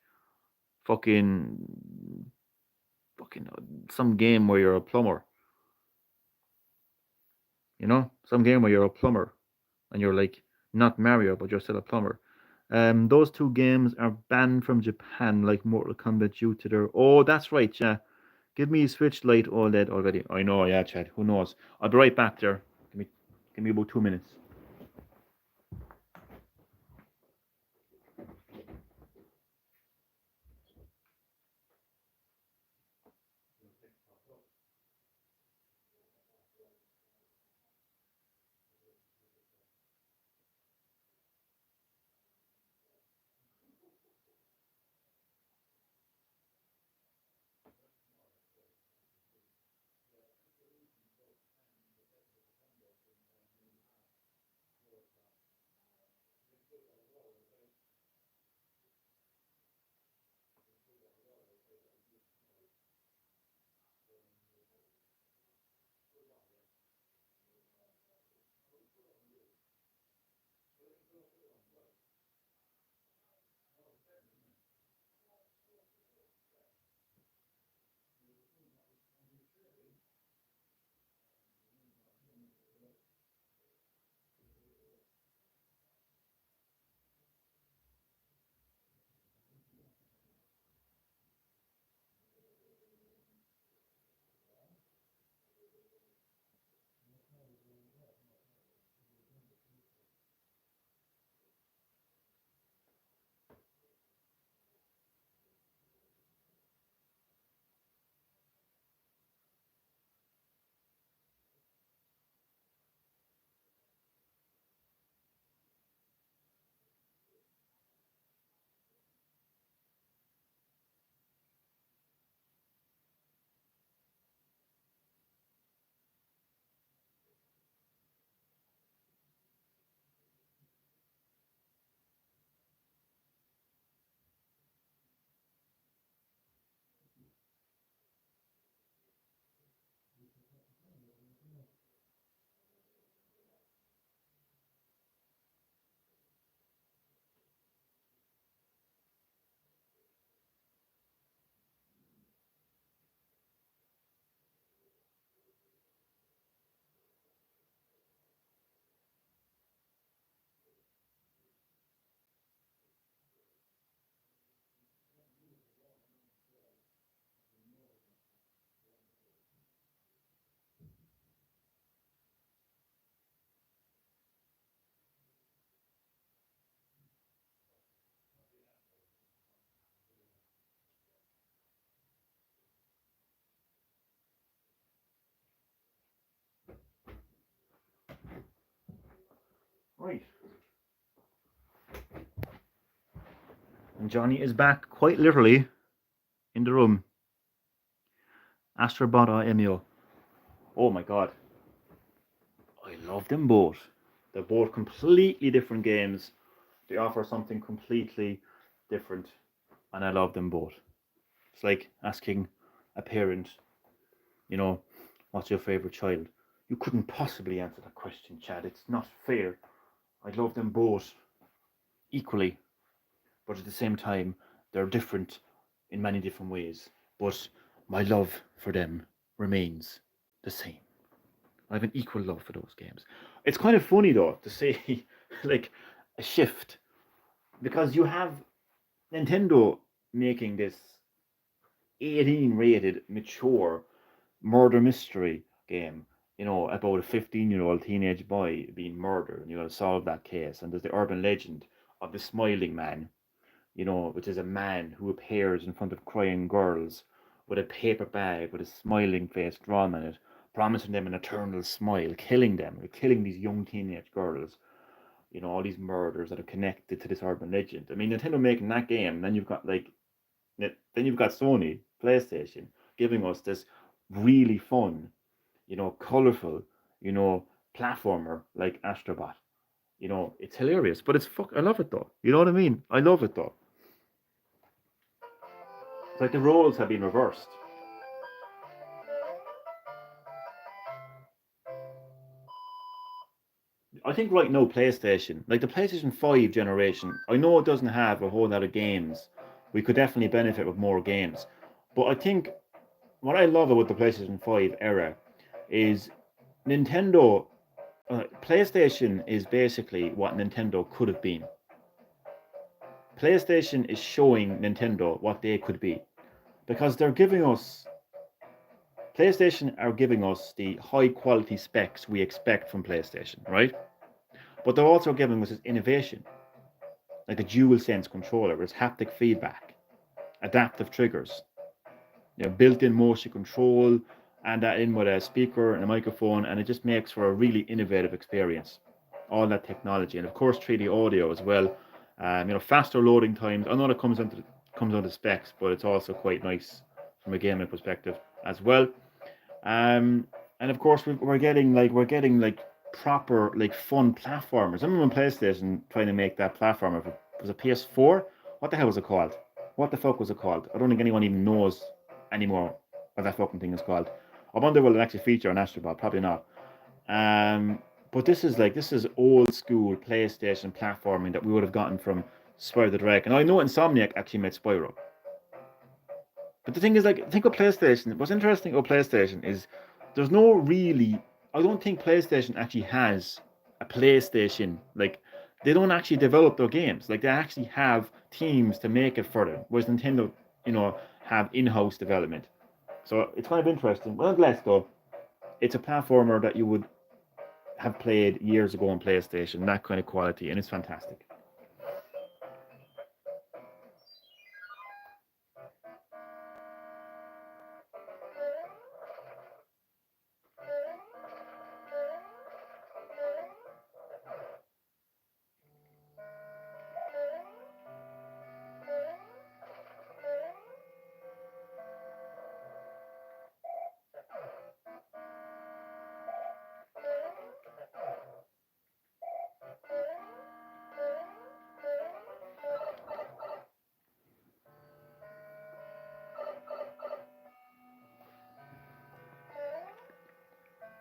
Fucking, some game where you're a plumber. You know, some game where you're a plumber, and you're like not Mario, but you're still a plumber. Those two games are banned from Japan, like Mortal Kombat, due to their. Oh, that's right, yeah. Give me a Switch Lite OLED already. I know, yeah, Chad. Who knows? I'll be right back there. Give me about 2 minutes. Right. And Johnny is back quite literally in the room. Astrobot Emio. Oh my god. I love them both. They're both completely different games. They offer something completely different. And I love them both. It's like asking a parent, you know, what's your favorite child? You couldn't possibly answer that question, Chad. It's not fair. I love them both equally. But at the same time, they're different in many different ways. But my love for them remains the same. I have an equal love for those games. It's kind of funny though to see like a shift because you have Nintendo making this 18 rated mature murder mystery game, you know, about a 15-year-old teenage boy being murdered and you got to solve that case. And there's the urban legend of the smiling man, you know, which is a man who appears in front of crying girls with a paper bag with a smiling face drawn on it, promising them an eternal smile, killing them, killing these young teenage girls. You know, all these murders that are connected to this urban legend. I mean, Nintendo making that game, then you've got like, then you've got Sony, PlayStation, giving us this really fun, you know, colorful, you know, platformer like Astrobot. You know, it's hilarious, but I love it though. You know what I mean? I love it though. It's like the roles have been reversed. I think right now PlayStation, like the PlayStation 5 generation, I know it doesn't have a whole lot of games. We could definitely benefit with more games. But I think what I love about the PlayStation 5 era is Nintendo PlayStation is basically what Nintendo could have been. PlayStation is showing Nintendo what they could be because they're giving us PlayStation are giving us the high quality specs we expect from PlayStation, right? But they're also giving us this innovation, like a dual sense controller with haptic feedback, adaptive triggers, you know, built-in motion control, and that in with a speaker and a microphone, and it just makes for a really innovative experience. All that technology, and of course 3D audio as well. You know, faster loading times. I know that comes under specs, but it's also quite nice from a gaming perspective as well. Um, and of course we're getting like proper like fun platformers. I remember when PlayStation trying to make that platformer for was it PS4? What the hell was it called? What the fuck was it called? I don't think anyone even knows anymore what that fucking thing is called. I wonder will it actually feature on Astrobot? Probably not. Um, but this is old school PlayStation platforming that we would have gotten from Spyro the Dragon. And I know Insomniac actually made Spyro. But the thing is, like, think of PlayStation. What's interesting about PlayStation is there's no really. I don't think PlayStation actually has a PlayStation. Like, they don't actually develop their games. Like, they actually have teams to make it for them. Whereas Nintendo, you know, have in-house development. So it's kind of interesting. Well, nonetheless, though, it's a platformer that you would have played years ago on PlayStation. That kind of quality, and it's fantastic.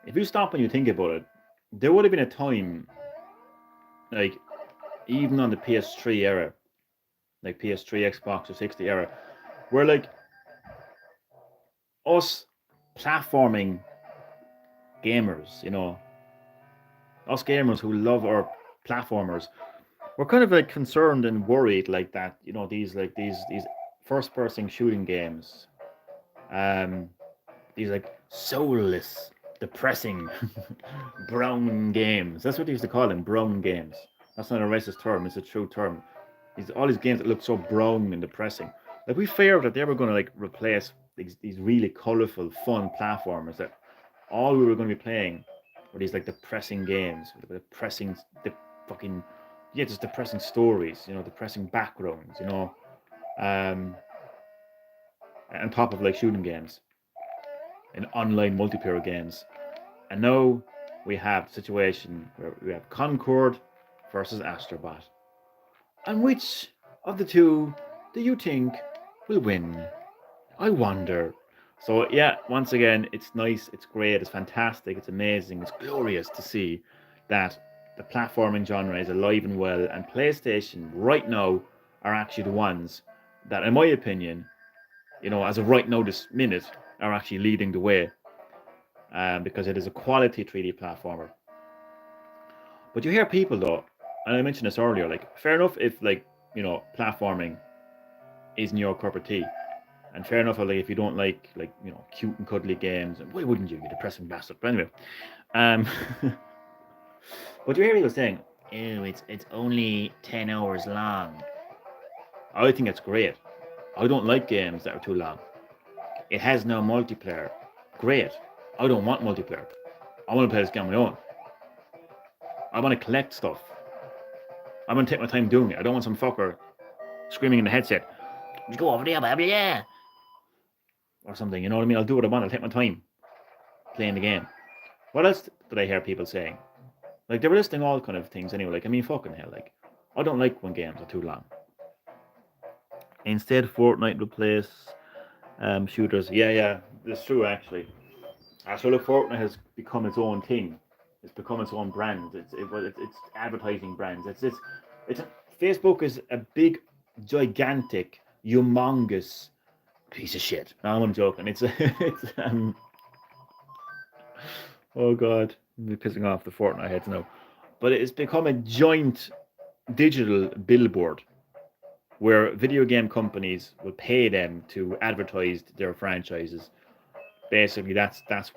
If you stop and you think about it, there would have been a time, like even on the PS3 era, like PS3, Xbox, or 60 era, where like us platforming gamers, you know, us gamers who love our platformers, we're kind of like concerned and worried like that, you know, these first person shooting games, um, these like soulless, depressing brown games. That's what they used to call them, brown games. That's not a racist term, it's a true term. All these games that look so brown and depressing. Like we feared that they were going to like replace these really colorful, fun platformers that all we were going to be playing were these like depressing games, depressing fucking, yeah, just depressing stories, depressing backgrounds, um, on top of like shooting games and online multiplayer games. And now we have the situation where we have Concord versus Astrobot. And which of the two do you think will win? I wonder. So yeah, once again, it's nice, it's great, it's fantastic, it's amazing, it's glorious to see that the platforming genre is alive and well, and PlayStation right now are actually the ones that, in my opinion, as of right now, this minute, are actually leading the way, because it is a quality 3D platformer. But you hear people though, and I mentioned this earlier, like fair enough if like platforming isn't your cup of tea. And fair enough, like if you don't like cute and cuddly games, and why wouldn't you, you depressing bastard? But anyway, um, but you hear people saying, "Oh, it's only 10 hours long." I think it's great. I don't like games that are too long. It has no multiplayer. Great. I don't want multiplayer. I want to play this game on my own. I want to collect stuff. I want to take my time doing it. I don't want some fucker screaming in the headset, "You go over there, baby, yeah," or something. You know what I mean? I'll do what I want. I'll take my time playing the game. What else did I hear people saying? Like, they were listing all kind of things anyway. Like, I mean, fucking hell. Like, I don't like when games are too long. Instead, Fortnite replace shooters. Yeah, it's true actually. So look, Fortnite has become its own thing. It's become its own brand. It's advertising brands. Facebook is a big, gigantic, humongous piece of shit. No, I'm joking. It's oh god, I'm pissing off the Fortnite heads now. But it's become a joint digital billboard where video game companies will pay them to advertise their franchises. Basically, that is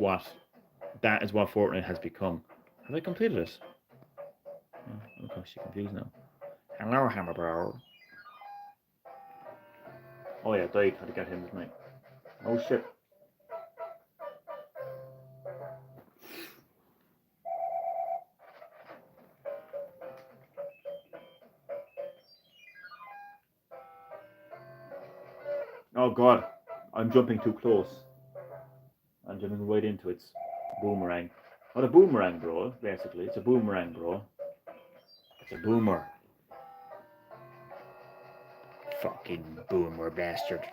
what Fortnite has become. Have I completed it? Oh, I'm actually confused now. Hello, Hammer Bro. Oh yeah, died. Had to get him tonight. Oh shit. Oh god, I'm jumping too close. I'm jumping right into its boomerang. What a boomerang, bro. Basically, it's a boomerang, bro. It's a boomer. Fucking boomer bastard.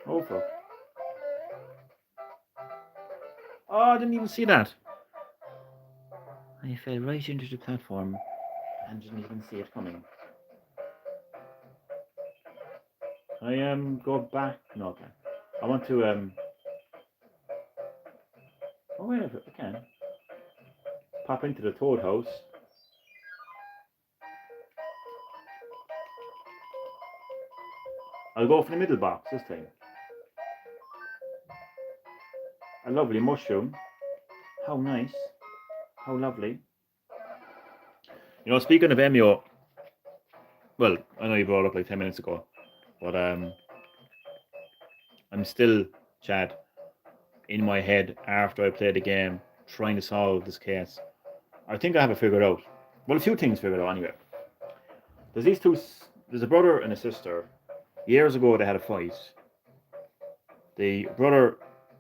Oh fuck. Oh, I didn't even see that. I fell right into the platform and didn't even see it coming. Can I go back? No, okay. I want to oh wait, I can pop into the Toad house. I'll go for the middle box this time. A lovely mushroom. How nice. How lovely. Speaking of Emio, well, I know you brought it up like 10 minutes ago, but I'm still, Chad, in my head after I play the game, trying to solve this case. I think I have it figured out. Well, a few things figured out anyway. There's these two, there's a brother and a sister. Years ago, they had a fight. The brother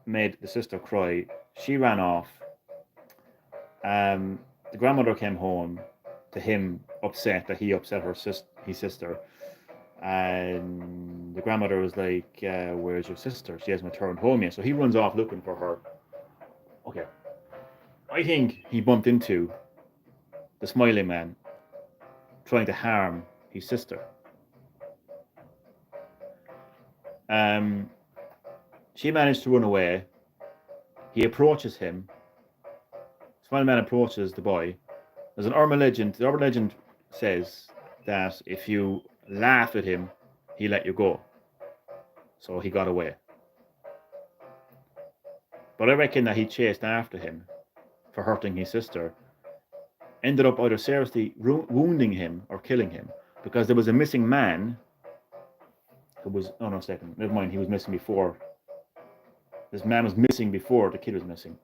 made the sister cry. She ran off. The grandmother came home to him upset that he upset his sister. And the grandmother was like, "Where's your sister? She hasn't returned home yet." So he runs off looking for her. Okay, I think he bumped into the smiling man trying to harm his sister. Um, she managed to run away. He approaches him. Smiling man approaches the boy, There's an urban legend. The urban legend says that if you laugh at him, he let you go. So he got away. But I reckon that he chased after him for hurting his sister, ended up either seriously wounding him or killing him, because there was a missing man who was, oh no, second, never mind, he was missing before. This man was missing before the kid was missing.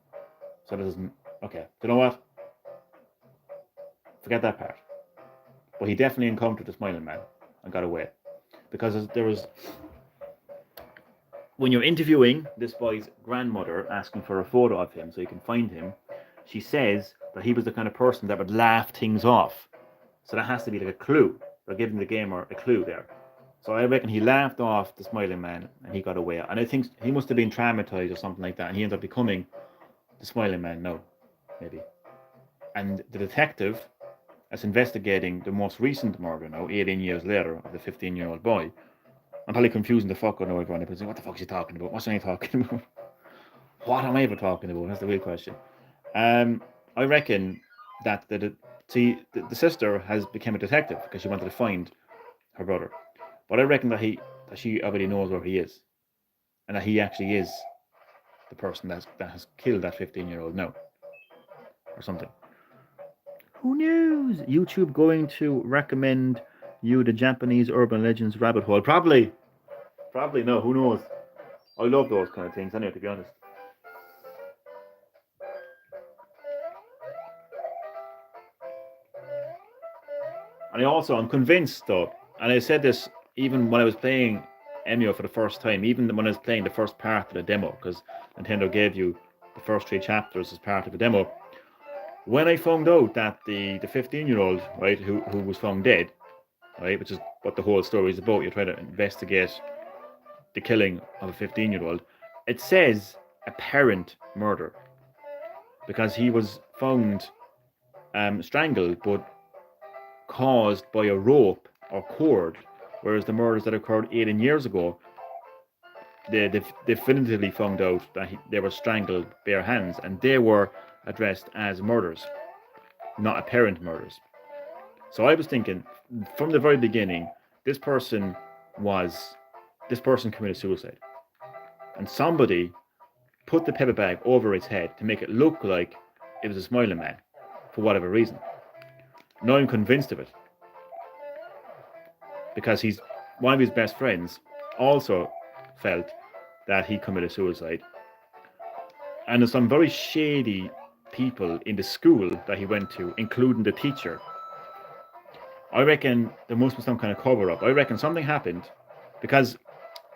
So that doesn't, okay, you know what? Forget that part. But he definitely encountered the smiling man and got away. Because there was, when you're interviewing this boy's grandmother, asking for a photo of him so you can find him, she says that he was the kind of person that would laugh things off. So that has to be like a clue. They're giving the gamer a clue there. So I reckon he laughed off the smiling man and he got away. And I think he must have been traumatized or something like that. And he ended up becoming the smiling man now, maybe. And the detective that's investigating the most recent murder now, 18 years later, of the 15-year-old boy. I'm probably confusing the fuck out of everyone. They're saying, what the fuck is he talking about? What's he talking about? What am I ever talking about? That's the real question. I reckon that the sister has become a detective because she wanted to find her brother. But I reckon that she already knows where he is, and that he actually is the person that has killed that 15-year-old now, or something. Who knows? YouTube going to recommend you the Japanese urban legends rabbit hole? Probably no. Who knows? I love those kind of things. Anyway, to be honest. And I'm convinced though, and I said this even when I was playing Emio for the first time, even when I was playing the first part of the demo, because Nintendo gave you the first 3 chapters as part of the demo. When I found out that the 15-year-old, right, who was found dead, right, which is what the whole story is about, you're trying to investigate the killing of a 15-year-old, it says apparent murder, because he was found strangled, but caused by a rope or cord, whereas the murders that occurred 18 years ago, they definitively found out that they were strangled bare hands, and they were addressed as murders, not apparent murders. So I was thinking, from the very beginning, this person committed suicide, and somebody put the paper bag over his head to make it look like it was a smiling man, for whatever reason. Now I'm convinced of it, because one of his best friends also felt that he committed suicide. And there's some very shady people in the school that he went to, including the teacher. I reckon there must be some kind of cover-up. I reckon something happened because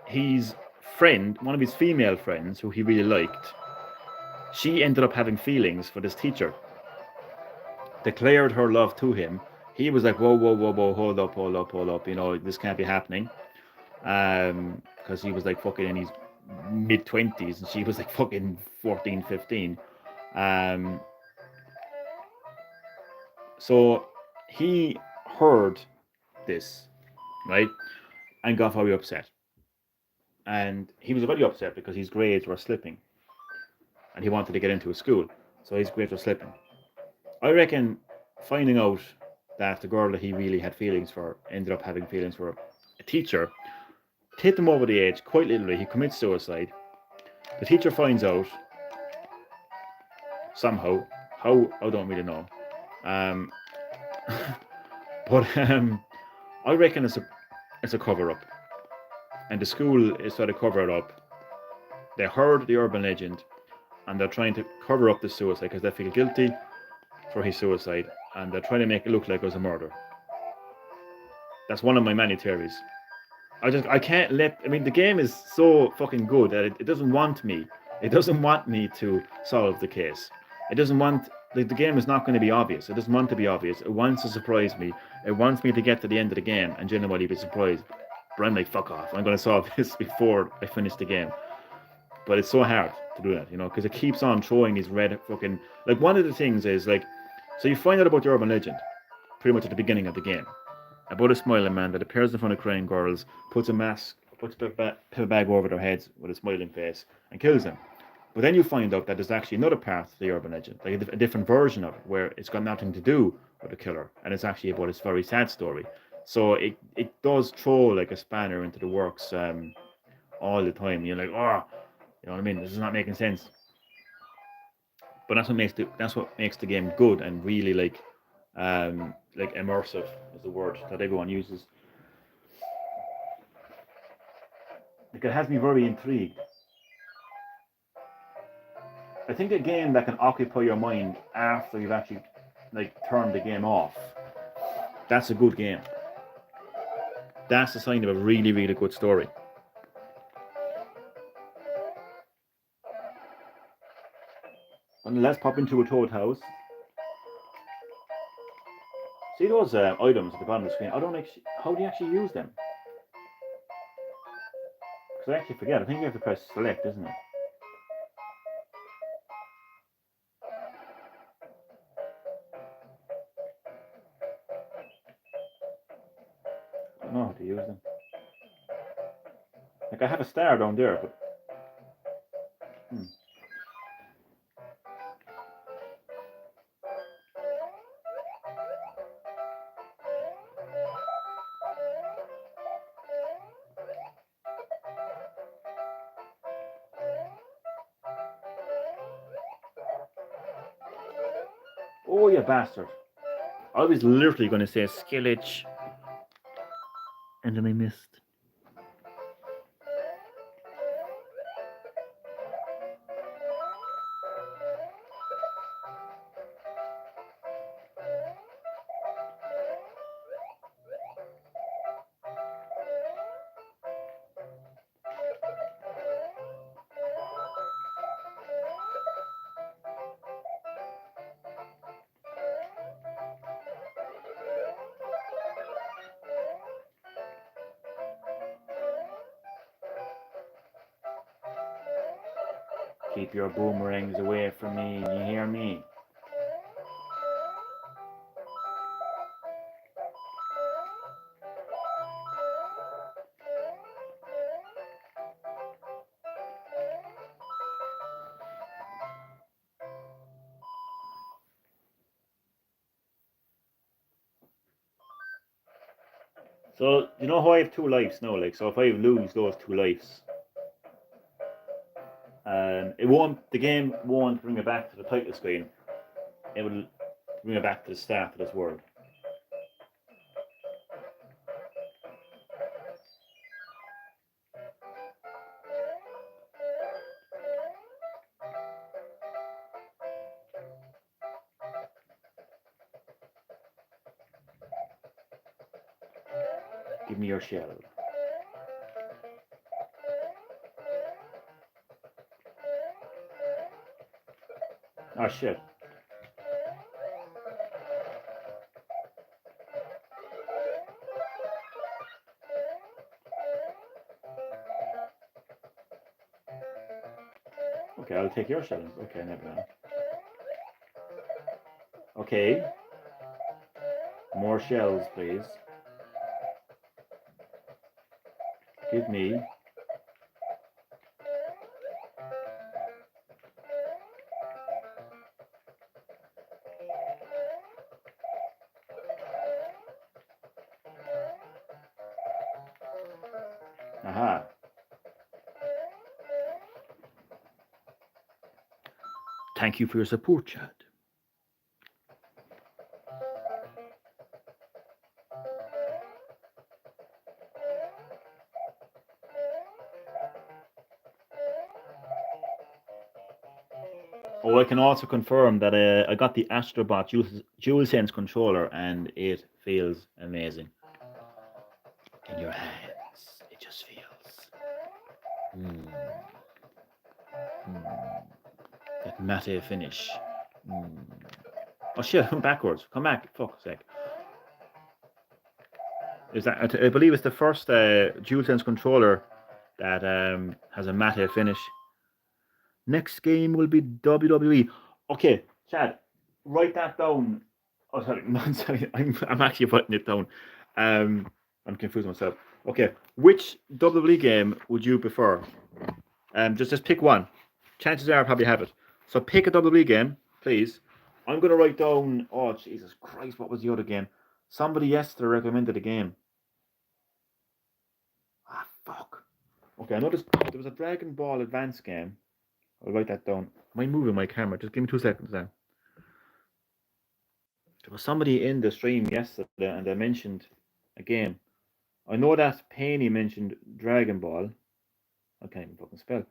his friend, one of his female friends who he really liked, she ended up having feelings for this teacher, declared her love to him. He was like, whoa, hold up, you know, this can't be happening. Because he was like fucking in his mid-20s and she was like fucking 14, 15. So he heard this, right, and got very upset. And he was very upset because his grades were slipping and he wanted to get into a school, so his grades were slipping. I reckon finding out that the girl that he really had feelings for ended up having feelings for a teacher hit him over the edge, quite literally. He commits suicide. The teacher finds out somehow. How, I don't really know. But I reckon it's a cover-up. And the school is trying to cover it up. They heard the urban legend and they're trying to cover up the suicide because they feel guilty for his suicide and they're trying to make it look like it was a murder. That's one of my many theories. I can't the game is so fucking good that it doesn't want me. It doesn't want me to solve the case. It doesn't want, the game is not going to be obvious. It doesn't want to be obvious. It wants to surprise me. It wants me to get to the end of the game and genuinely be surprised. But I'm like, fuck off. I'm going to solve this before I finish the game. But it's so hard to do that, you know, because it keeps on throwing these red fucking, like one of the things is like, so you find out about the urban legend pretty much at the beginning of the game. About a smiling man that appears in front of crying girls, puts a paper bag over their heads with a smiling face, and kills them. But then you find out that there's actually another path to the urban legend, like a different version of it, where it's got nothing to do with the killer, and it's actually about his very sad story. So it does throw like a spanner into the works all the time. You're like, oh, you know what I mean? This is not making sense. But that's what makes the game good and really like immersive is the word that everyone uses. Like it has me very intrigued. I think a game that can occupy your mind after you've actually like turned the game off, that's a good game. That's the sign of a really, really good story. And let's pop into a Toad house. See those items at the bottom of the screen? I don't actually. How do you actually use them? Because I actually forget. I think you have to press select, isn't it? I don't know how to use them. Like I have a star down there, but. Oh, you bastard. I was literally going to say skillage. And then I missed. Keep your boomerangs away from me, you hear me? So, you know how I have 2 lives now? Like, so if I lose those 2 lives, the game won't bring me back to the title screen. It will bring me back to the start of this world. Give me your shell. Oh shit. Okay, I'll take your shell. Okay, never mind. Okay. More shells, please. Give me. Aha. Thank you for your support, Chad. Oh, I can also confirm that I got the Astrobot DualSense controller and it feels amazing. In your hands, it just feels. That matte finish. Oh shit, I'm backwards. Come back. Fuck's sake. Is that, I believe it's the first DualSense controller that has a matte finish. Next game will be WWE. Okay, Chad, write that down. Oh, sorry, no, sorry. I'm actually putting it down. I'm confusing myself. Okay, which WWE game would you prefer? Just pick one. Chances are I probably have it. So pick a WWE game, please. I'm going to write down. Oh, Jesus Christ, what was the other game? Somebody yesterday recommended a game. Ah, fuck. Okay, I know there was a Dragon Ball Advance game. I'll write that down. Am I moving my camera? Just give me 2 seconds now. There was somebody in the stream yesterday and they mentioned a game. I know that Penny mentioned Dragon Ball. I can't even fucking spell.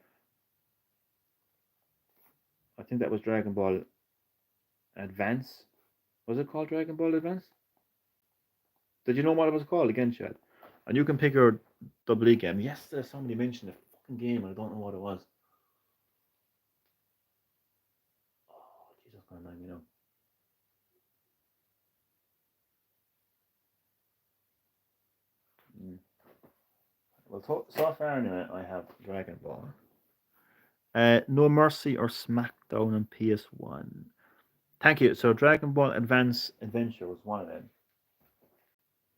I think that was Dragon Ball Advance. Was it called Dragon Ball Advance? Did you know what it was called again, Chad? And you can pick your double game. Yesterday somebody mentioned a fucking game and I don't know what it was. Oh, Jesus, gonna mind me now. Well, so far anyway, I have Dragon Ball. No Mercy or SmackDown on PS1. Thank you. So Dragon Ball Advance Adventure was one of them.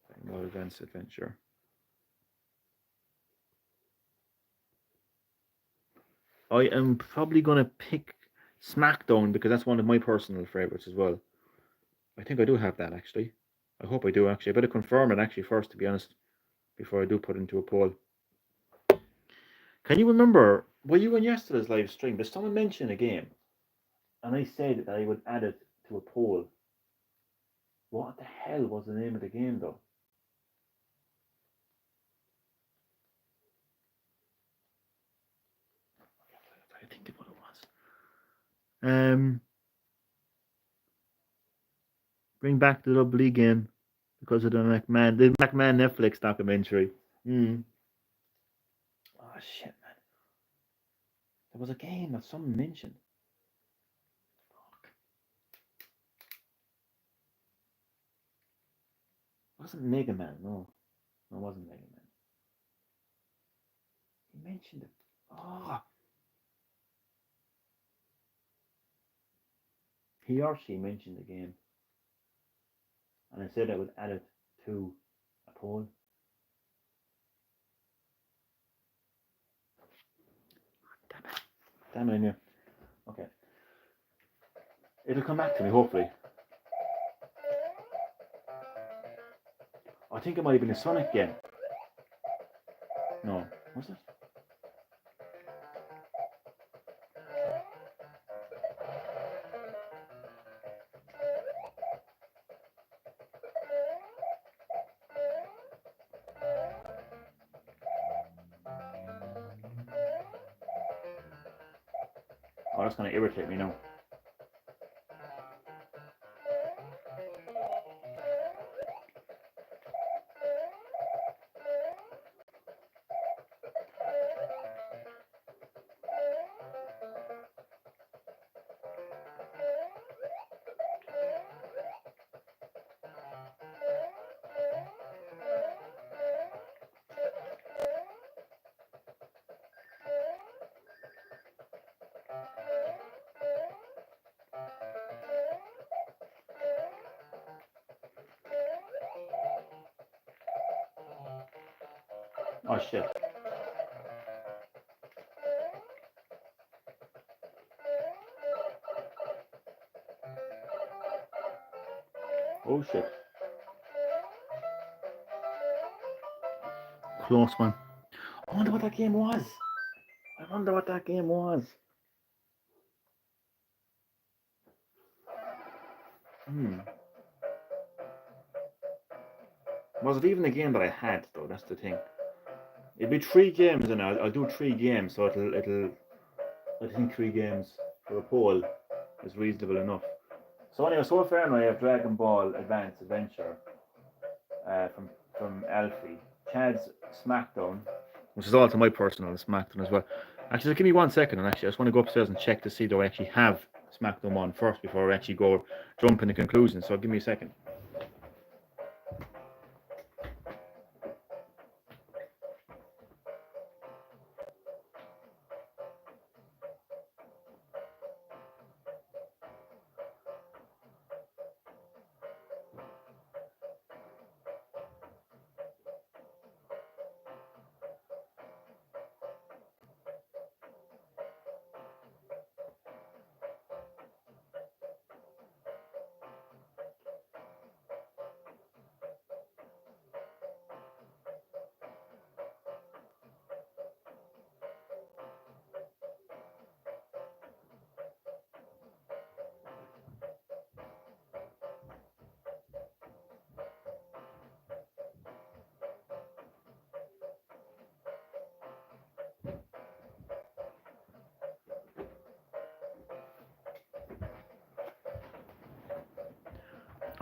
Dragon Ball Advance Adventure. I am probably going to pick SmackDown because that's one of my personal favorites as well. I think I do have that actually. I hope I do actually. I better confirm it actually first, to be honest, before I do put it into a poll. Can you remember, were you on yesterday's live stream? Did someone mention a game? And I said that I would add it to a poll. What the hell was the name of the game though? I think what it was. Bring back the lovely game because of the McMahon Netflix documentary. Oh shit, man! There was a game that someone mentioned. Fuck. It wasn't Mega Man. No, it wasn't Mega Man. He mentioned it. Oh, he or she mentioned the game, and I said I would add it to a poll. Damn it! Damn it! I knew. Okay, it'll come back to me hopefully. I think it might have been a Sonic game. No, was it? Oh, that's going to irritate me now. Oh shit. Oh shit. Close one. I wonder what that game was. I wonder what that game was. Was it even a game that I had though? That's the thing. It'd be 3 games, and I'll do 3 games, so it'll. I think 3 games for a poll is reasonable enough. So anyway, so far now I have Dragon Ball Advance Adventure from Alfie, Chad's SmackDown, which is also my personal SmackDown as well. Actually, give me 1 second, and actually, I just want to go upstairs and check to see do I actually have SmackDown on first before I actually go jump into conclusions. So give me a second.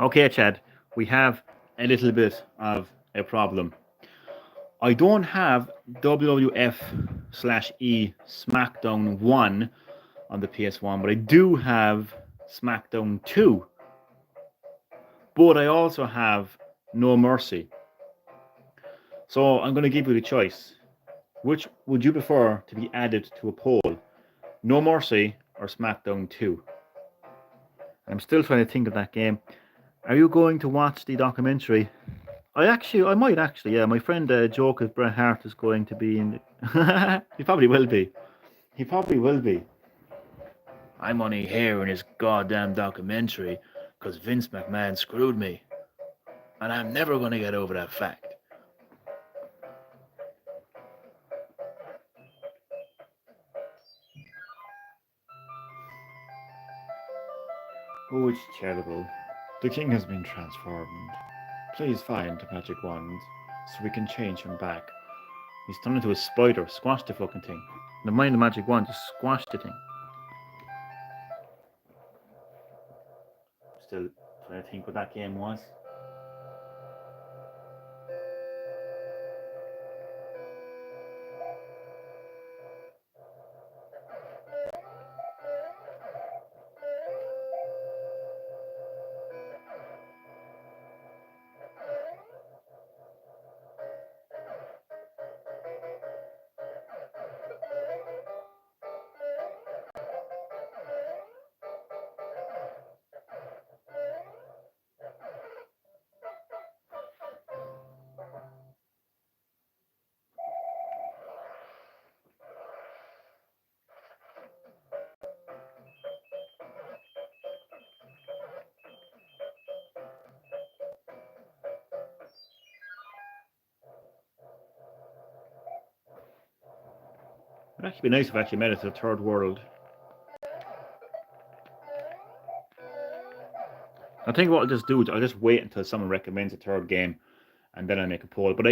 Okay, Chad, we have a little bit of a problem. I don't have WWF/E SmackDown 1 on the PS1, but I do have SmackDown 2. But I also have No Mercy. So I'm going to give you the choice. Which would you prefer to be added to a poll? No Mercy or SmackDown 2? I'm still trying to think of that game. Are you going to watch the documentary? I might actually, yeah. My friend Joke as Bret Hart is going to be in. He probably will be. He probably will be. I'm only here in this goddamn documentary because Vince McMahon screwed me. And I'm never going to get over that fact. Oh, it's terrible. The king has been transformed. Please find the magic wand so we can change him back. He's turned into a spider. Squash the fucking thing. Never mind the magic wand, just squash the thing. Still trying to think what that game was. It'd actually be nice if I actually made it to the third world. I think what I'll just do is I'll just wait until someone recommends a third game, and then I make a poll. But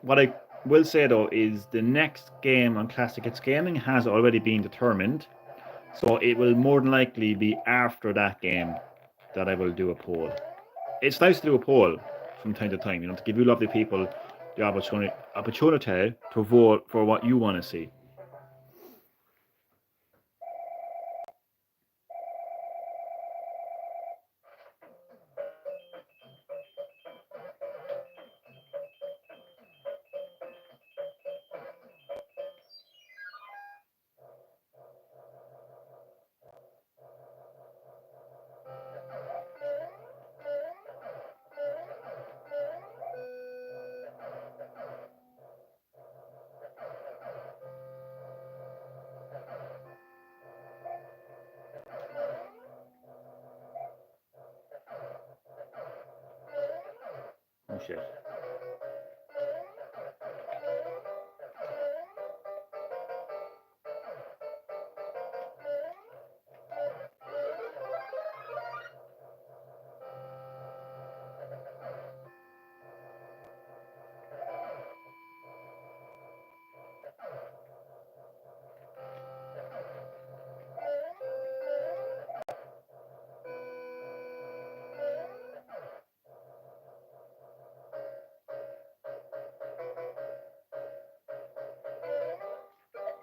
what I will say though is the next game on Classic Hits Gaming has already been determined, so it will more than likely be after that game that I will do a poll. It's nice to do a poll from time to time, to give you lovely people the opportunity to vote for what you want to see. Oh shit.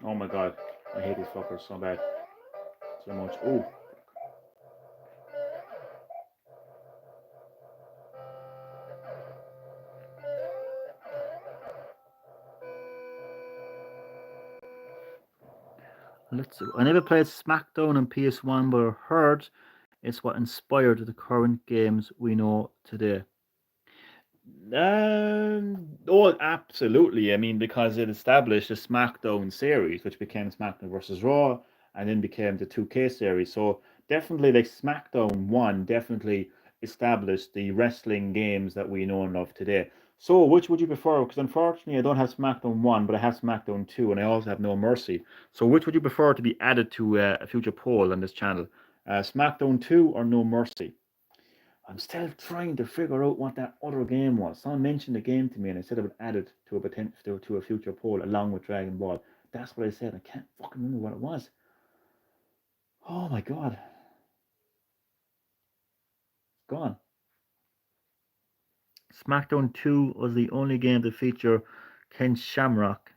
Oh my god. I hate these fuckers so bad. So much. Oh. Let's see. I never played SmackDown on PS1, but I heard it's what inspired the current games we know today. Oh, absolutely. I mean, because it established the SmackDown series, which became SmackDown versus Raw, and then became the 2K series. So definitely, like SmackDown 1 definitely established the wrestling games that we know and love today. So, which would you prefer? Because unfortunately, I don't have SmackDown 1, but I have SmackDown 2, and I also have No Mercy. So, which would you prefer to be added to a future poll on this channel? SmackDown 2 or No Mercy? I'm still trying to figure out what that other game was. Someone mentioned the game to me, and I said I would add it to a potential to a future poll along with Dragon Ball. That's what I said. I can't fucking remember what it was. Oh my god, it's gone. SmackDown 2 was the only game to feature Ken Shamrock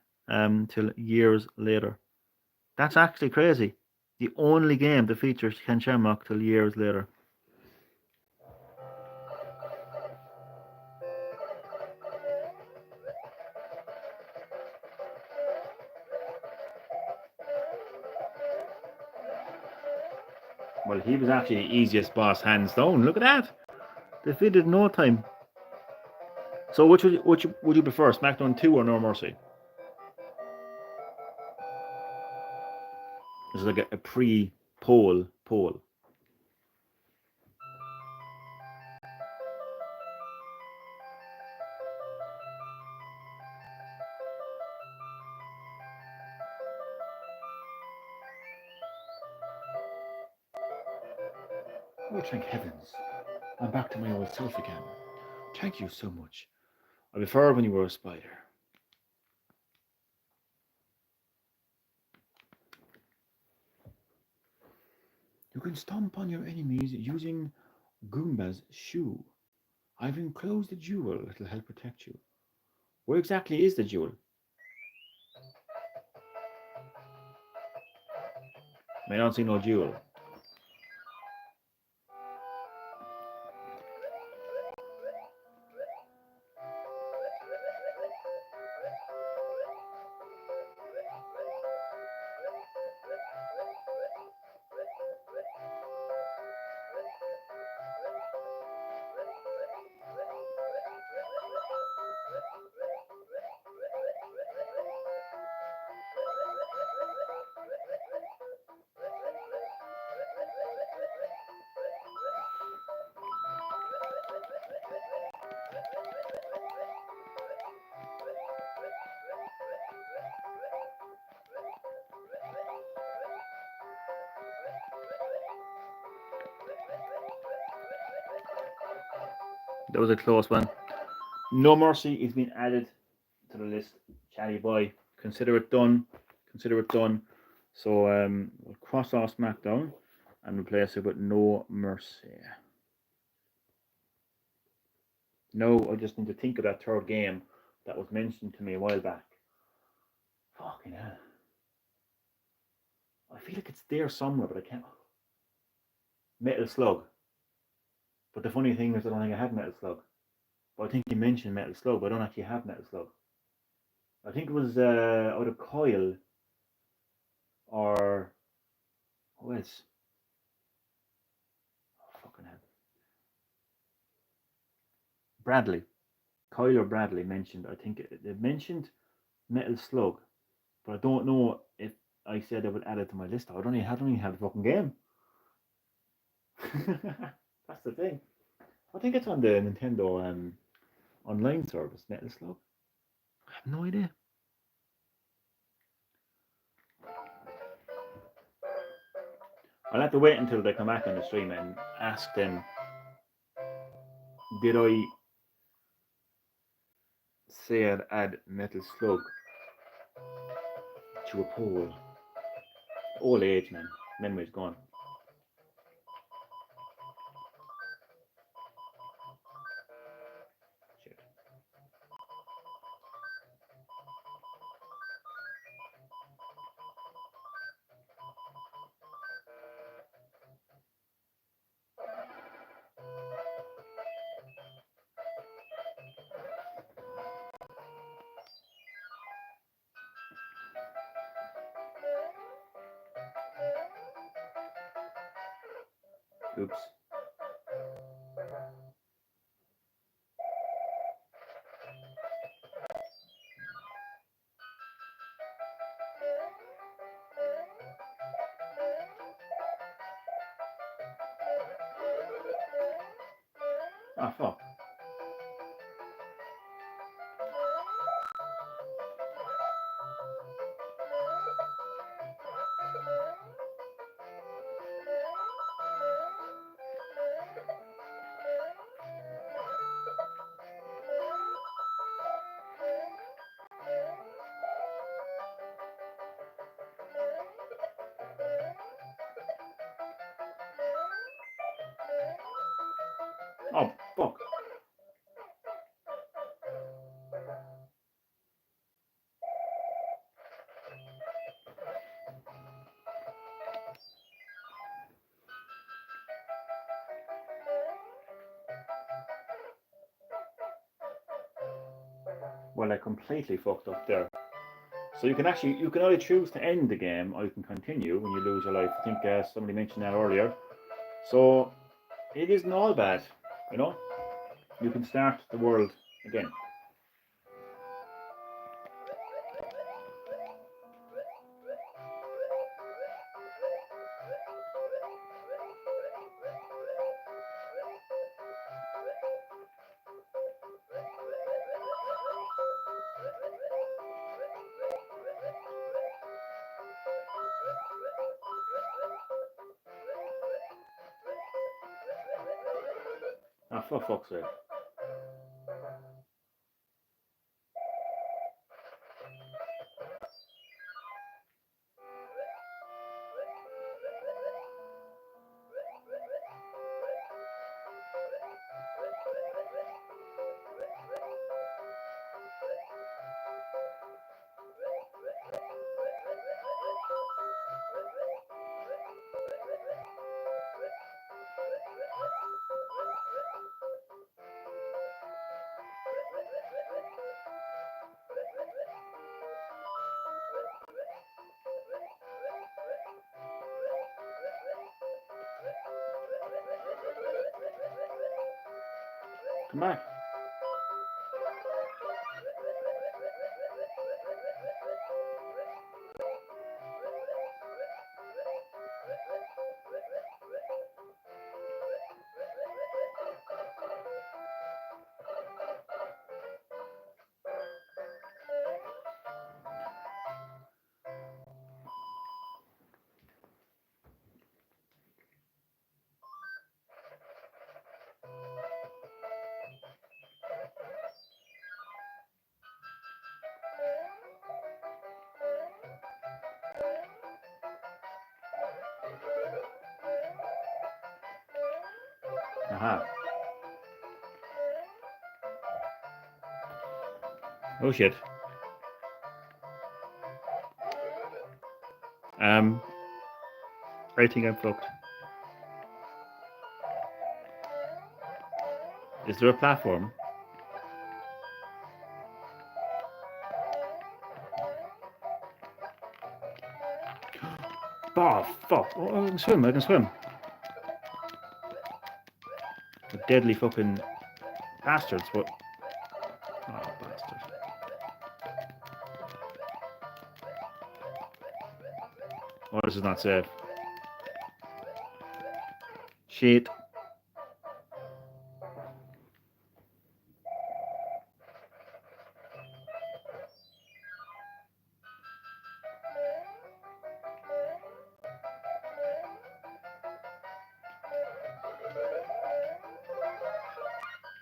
till years later. That's actually crazy. The only game that features Ken Shamrock till years later. Well, he was actually the easiest boss, hands down. Look at that. Defeated in no time. So which would you prefer, SmackDown 2 or No Mercy? This is like a pre-poll poll. Oh, thank heavens. I'm back to my old self again. Thank you so much. I prefer when you were a spider. You can stomp on your enemies using Goomba's shoe. I've enclosed a jewel that'll help protect you. Where exactly is the jewel? I don't see no jewel. That was a close one. No Mercy is being added to the list. Chatty boy, consider it done. Consider it done. So we'll cross off SmackDown and replace it with No Mercy. No, I just need to think of that third game that was mentioned to me a while back. Fucking hell. I feel like it's there somewhere, but I can't. Metal Slug. But the funny thing is, I don't think I have Metal Slug. But I think you mentioned Metal Slug, but I don't actually have Metal Slug. I think it was either Coil or who else? Oh, fucking hell. Bradley. Coil or Bradley mentioned, I think they mentioned Metal Slug, but I don't know if I said I would add it to my list. I don't even have the fucking game. That's the thing. I think it's on the Nintendo online service, Metal Slug. I have no idea. I'll have to wait until they come back on the stream and ask them, did I say I'd add Metal Slug to a poll? Old age, man. Memory's gone. Shit. Oops. Ah, fuck. Oh, fuck. Well, I completely fucked up there. So you can either choose to end the game or you can continue when you lose your life. I think somebody mentioned that earlier. So it isn't all bad, you know. You can start the world again. Ah, for fuck's sake. Come back. Aha. Oh shit. I think I'm fucked. Is there a platform? Oh fuck! Oh, I can swim. I can swim. The deadly fucking bastards! What? Oh bastard! Oh, this is not safe. Shit.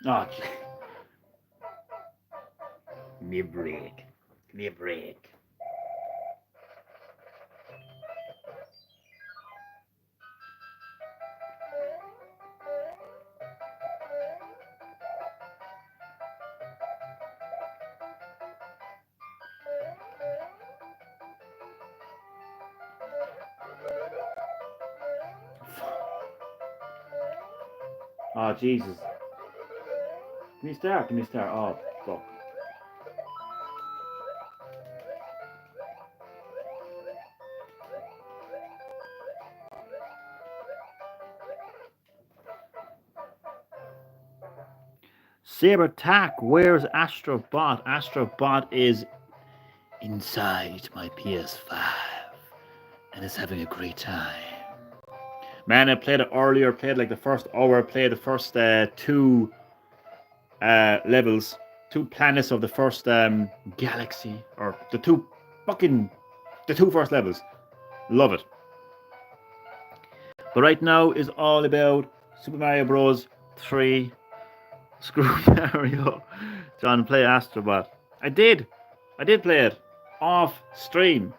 Oh, me break. Me break. Oh Jesus. Can you start? Can you start? Oh fuck. Saber Tack, where's Astrobot? Astrobot is inside my PS5 and is having a great time. Man, I played it earlier, played like the first hour, played the first two levels, two planets of the first galaxy, or the two first levels. Love it. But right now is all about Super Mario Bros. 3. Screw Mario. John, play Astrobot. I did play it off stream.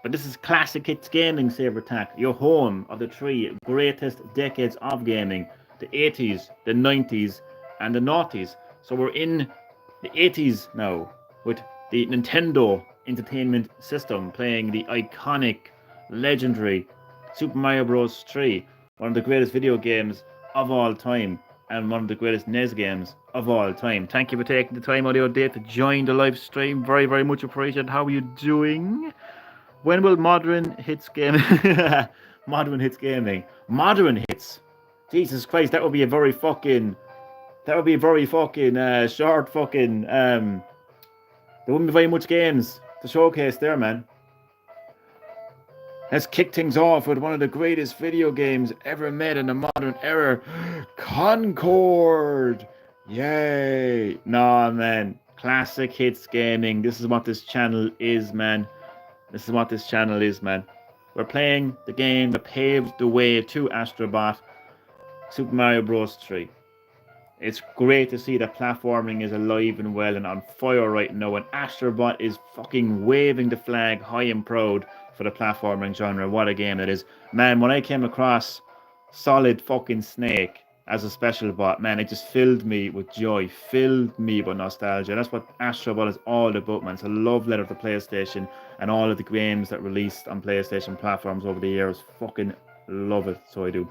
But this is Classic Hits Gaming, Saber Tack, your home of the three greatest decades of gaming, the 80s, the 90s, and the noughties. So we're in the 80s now with the Nintendo Entertainment System playing the iconic, legendary Super Mario Bros. 3, one of the greatest video games of all time. and one of the greatest NES games of all time. Thank you for taking the time out of your day to join the live stream. Very, very much appreciated. How are you doing? When will Modern Hits Gaming... Modern Hits Gaming. Modern Hits. Jesus Christ, that would be a very fucking... That would be a very fucking short fucking... there wouldn't be very much games to showcase there, man. Let's kick things off with one of the greatest video games ever made in the modern era. Concord! Yay! Nah, man. Classic Hits Gaming. This is what this channel is, man. This is what this channel is, man. We're playing the game that paved the way to Astrobot, Super Mario Bros. 3. It's great to see that platforming is alive and well and on fire right now, and Astrobot is fucking waving the flag high and proud for the platforming genre. What a game it is. Man, when I came across Solid fucking Snake as a special bot, man, it just filled me with joy, filled me with nostalgia. That's what Astrobot is all about, man. It's a love letter to PlayStation and all of the games that released on PlayStation platforms over the years. Fucking love it, so I do.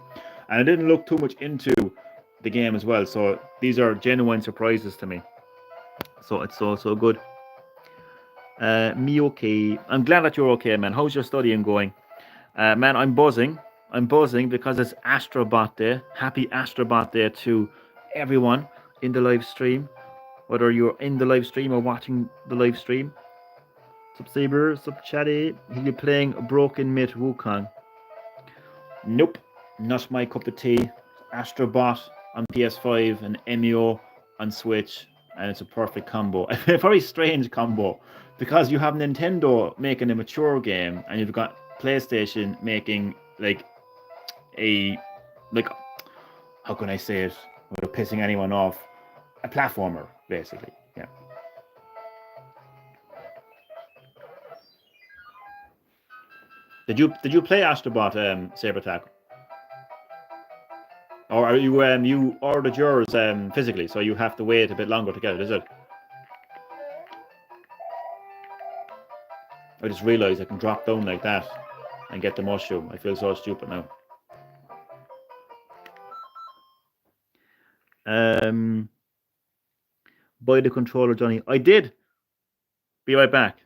And I didn't look too much into the game as well, so these are genuine surprises to me. So it's so good. Me okay. I'm glad that you're okay, man. How's your studying going? Man, I'm buzzing. I'm buzzing because it's Astrobot Day. Happy Astrobot Day to everyone in the live stream, whether you're in the live stream or watching the live stream. Sup Saber, sup Chatty. He'll be playing Broken Myth Wukong. Nope, not my cup of tea. Astrobot on PS5 and MEO on Switch, and it's a perfect combo. A very strange combo, because you have Nintendo making a mature game and you've got PlayStation making how can I say it without pissing anyone off, a platformer basically. Yeah. Did you play Astrobot, Sabertack? Or are you ordered yours physically, so you have to wait a bit longer to get it, is it? I just realised I can drop down like that and get the mushroom. I feel so stupid now. Buy the controller, Johnny. I did. Be right back.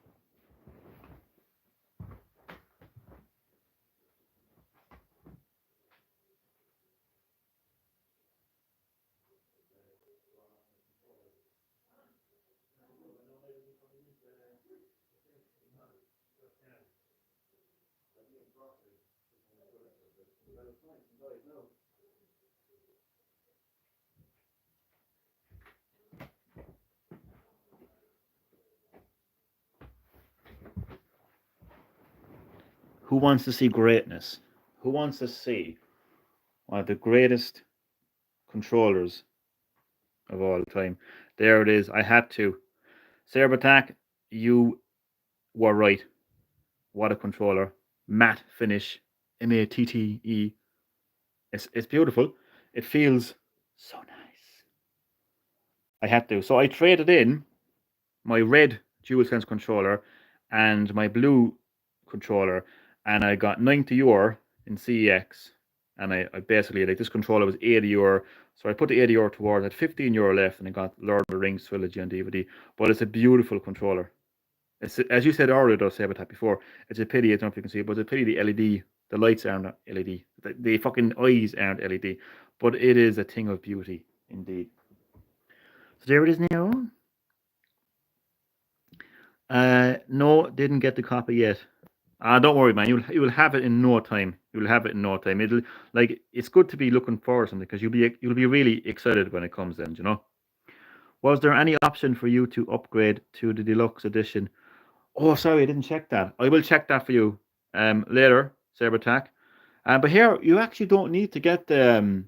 Who wants to see greatness? Who wants to see one of the greatest controllers of all time? There it is. I had to. Sabertack, you were right. What a controller. Matte finish. MATTE. It's beautiful. It feels so nice. I had to. So I traded in my red DualSense controller and my blue controller, and I got €90 in CEX. And I basically, this controller was €80, so I put the €80 towards. I had €15 left, and I got Lord of the Rings trilogy on DVD. But it's a beautiful controller. It's, as you said earlier, though, Sabertap, before, it's a pity, I don't know if you can see it, but it's a pity the LED, the lights aren't LED. The fucking eyes aren't LED. But it is a thing of beauty, indeed. So there it is now. No, didn't get the copy yet. Don't worry, man. You will have it in no time. You will have it in no time. It'll it's good to be looking forward to something, because you'll be really excited when it comes in. You know. Was there any option for you to upgrade to the deluxe edition? Oh, sorry, I didn't check that. I will check that for you later, Sabertack. But here you actually don't need to get the.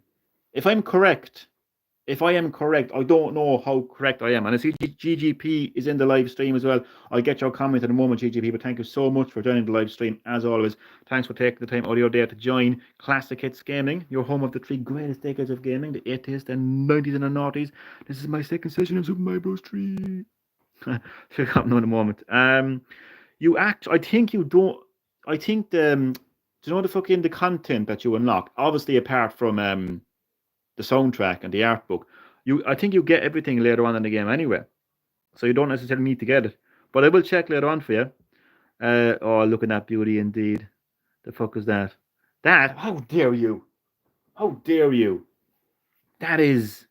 If I am correct, I don't know how correct I am. And I see GGP is in the live stream as well. I'll get your comment in a moment, GGP, but thank you so much for joining the live stream, as always. Thanks for taking the time out of your day to join Classic Hits Gaming, your home of the three greatest decades of gaming, the 80s, the 90s, and the noughties. This is my second session of Super Mario Bros. 3. She'll come in a moment. I think the, do you know the fucking the content that you unlock? Obviously, apart from the soundtrack and the art book, I think you get everything later on in the game anyway. So you don't necessarily need to get it. But I will check later on for you. Oh, look at that beauty indeed. The fuck is that? How dare you? How dare you? That is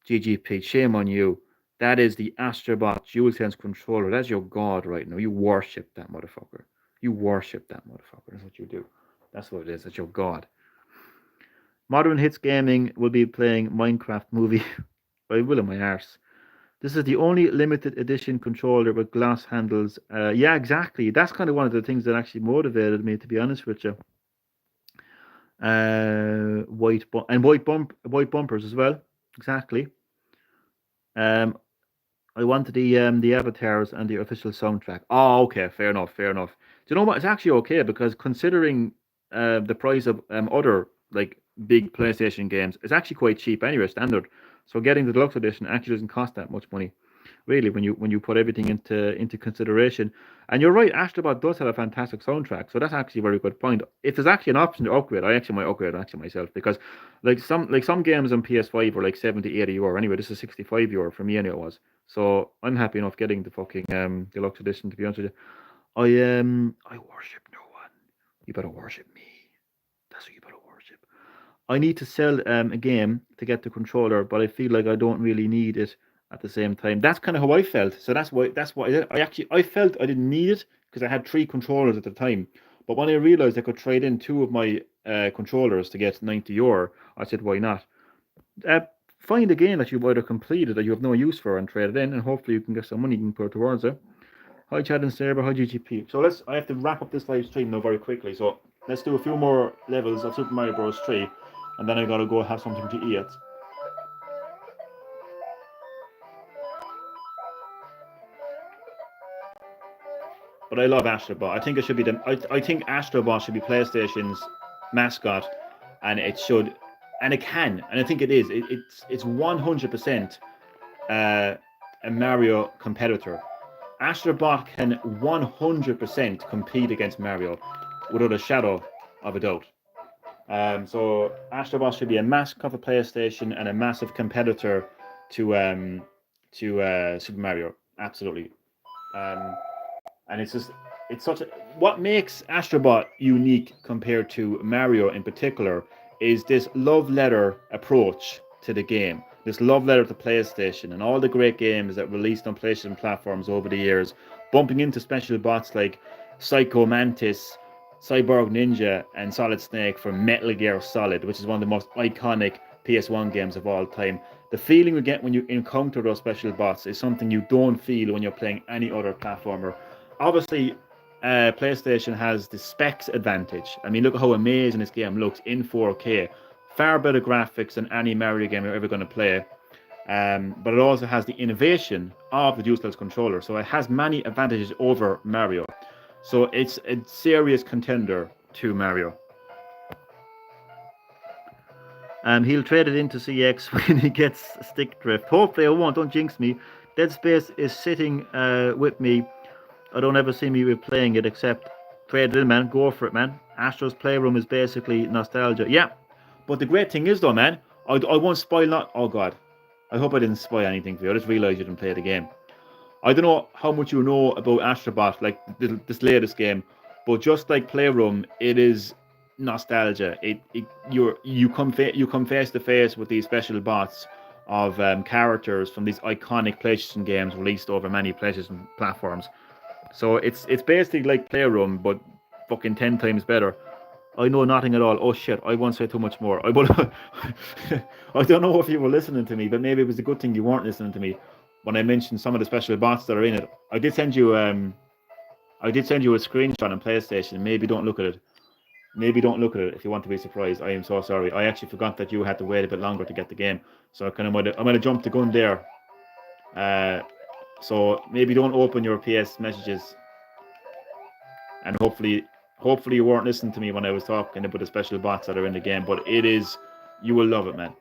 GGP. Shame on you. That is the Astrobot DualSense controller. That's your god right now. You worship that motherfucker. You worship that motherfucker. That's what you do. That's what it is. That's your god. Modern Hits Gaming will be playing Minecraft Movie. I will in my arse. This is the only limited edition controller with glass handles. Yeah, exactly. That's kind of one of the things that actually motivated me, to be honest with you. White bumpers as well. Exactly. I wanted the avatars and the official soundtrack. Oh, okay, fair enough, fair enough. Do you know what? It's actually okay because considering the price of other like big PlayStation games, it's actually quite cheap anyway, standard. So getting the deluxe edition actually doesn't cost that much money, really, when you put everything into consideration. And you're right, Astrobot does have a fantastic soundtrack, so that's actually a very good point. If there's actually an option to upgrade, I actually might upgrade actually myself because some games on PS5 are like 70, 80 euro. Anyway, this is 65 euro for me anyway it was. So I'm happy enough getting the fucking deluxe edition, to be honest with you. I worship no one. You better worship me. That's what you better worship. I need to sell a game to get the controller, but I feel like I don't really need it at the same time. That's kind of how I felt. So that's why I felt I didn't need it because I had 3 controllers at the time. But when I realized I could trade in 2 of my controllers to get 90 euro, I said, why not? Find a game that you've either completed that you have no use for and trade it in, and hopefully you can get some money you can put towards it. Hi Chad and Saber, hi GGP. So I have to wrap up this live stream now very quickly. So let's do a few more levels of Super Mario Bros. 3, and then I gotta go have something to eat. But I love Astrobot. I think it should be I think Astrobot should be PlayStation's mascot, and it should, and it can, and I think it is. It's 100% a Mario competitor. Astrobot can 100% compete against Mario without a shadow of a doubt. So Astrobot should be a mascot for PlayStation and a massive competitor to Super Mario. Absolutely. And it's such a, what makes Astrobot unique compared to Mario in particular is this love letter approach to the game. This love letter to PlayStation and all the great games that released on PlayStation platforms over the years, bumping into special bots like Psycho Mantis, Cyborg Ninja, and Solid Snake from Metal Gear Solid, which is one of the most iconic PS1 games of all time. The feeling you get when you encounter those special bots is something you don't feel when you're playing any other platformer. Obviously, PlayStation has the specs advantage. I mean, look at how amazing this game looks in 4K. Far better graphics than any Mario game you're ever going to play. But it also has the innovation of the DualSense controller. So it has many advantages over Mario. So it's a serious contender to Mario. He'll trade it into CX when he gets stick drift. Hopefully I won't. Don't jinx me. Dead Space is sitting with me. I don't ever see me replaying it except trade it in, man. Go for it, man. Astro's Playroom is basically nostalgia. Yeah. But the great thing is, though, man, I won't spoil not. Oh, God. I hope I didn't spoil anything for you. I just realised you didn't play the game. I don't know how much you know about Astrobot, like this latest game, but just like Playroom, it is nostalgia. You come face to face with these special bots of characters from these iconic PlayStation games released over many PlayStation platforms. So it's basically like Playroom, but fucking 10 times better. I know nothing at all. Oh shit, I won't say too much more. I don't know if you were listening to me, but maybe it was a good thing you weren't listening to me when I mentioned some of the special bots that are in it. I did send you a screenshot on PlayStation. Maybe don't look at it. Maybe don't look at it if you want to be surprised. I am so sorry. I actually forgot that you had to wait a bit longer to get the game. So I might have jumped the gun there. So maybe don't open your PS messages. And hopefully you weren't listening to me when I was talking about the special bots that are in the game. But you will love it, man.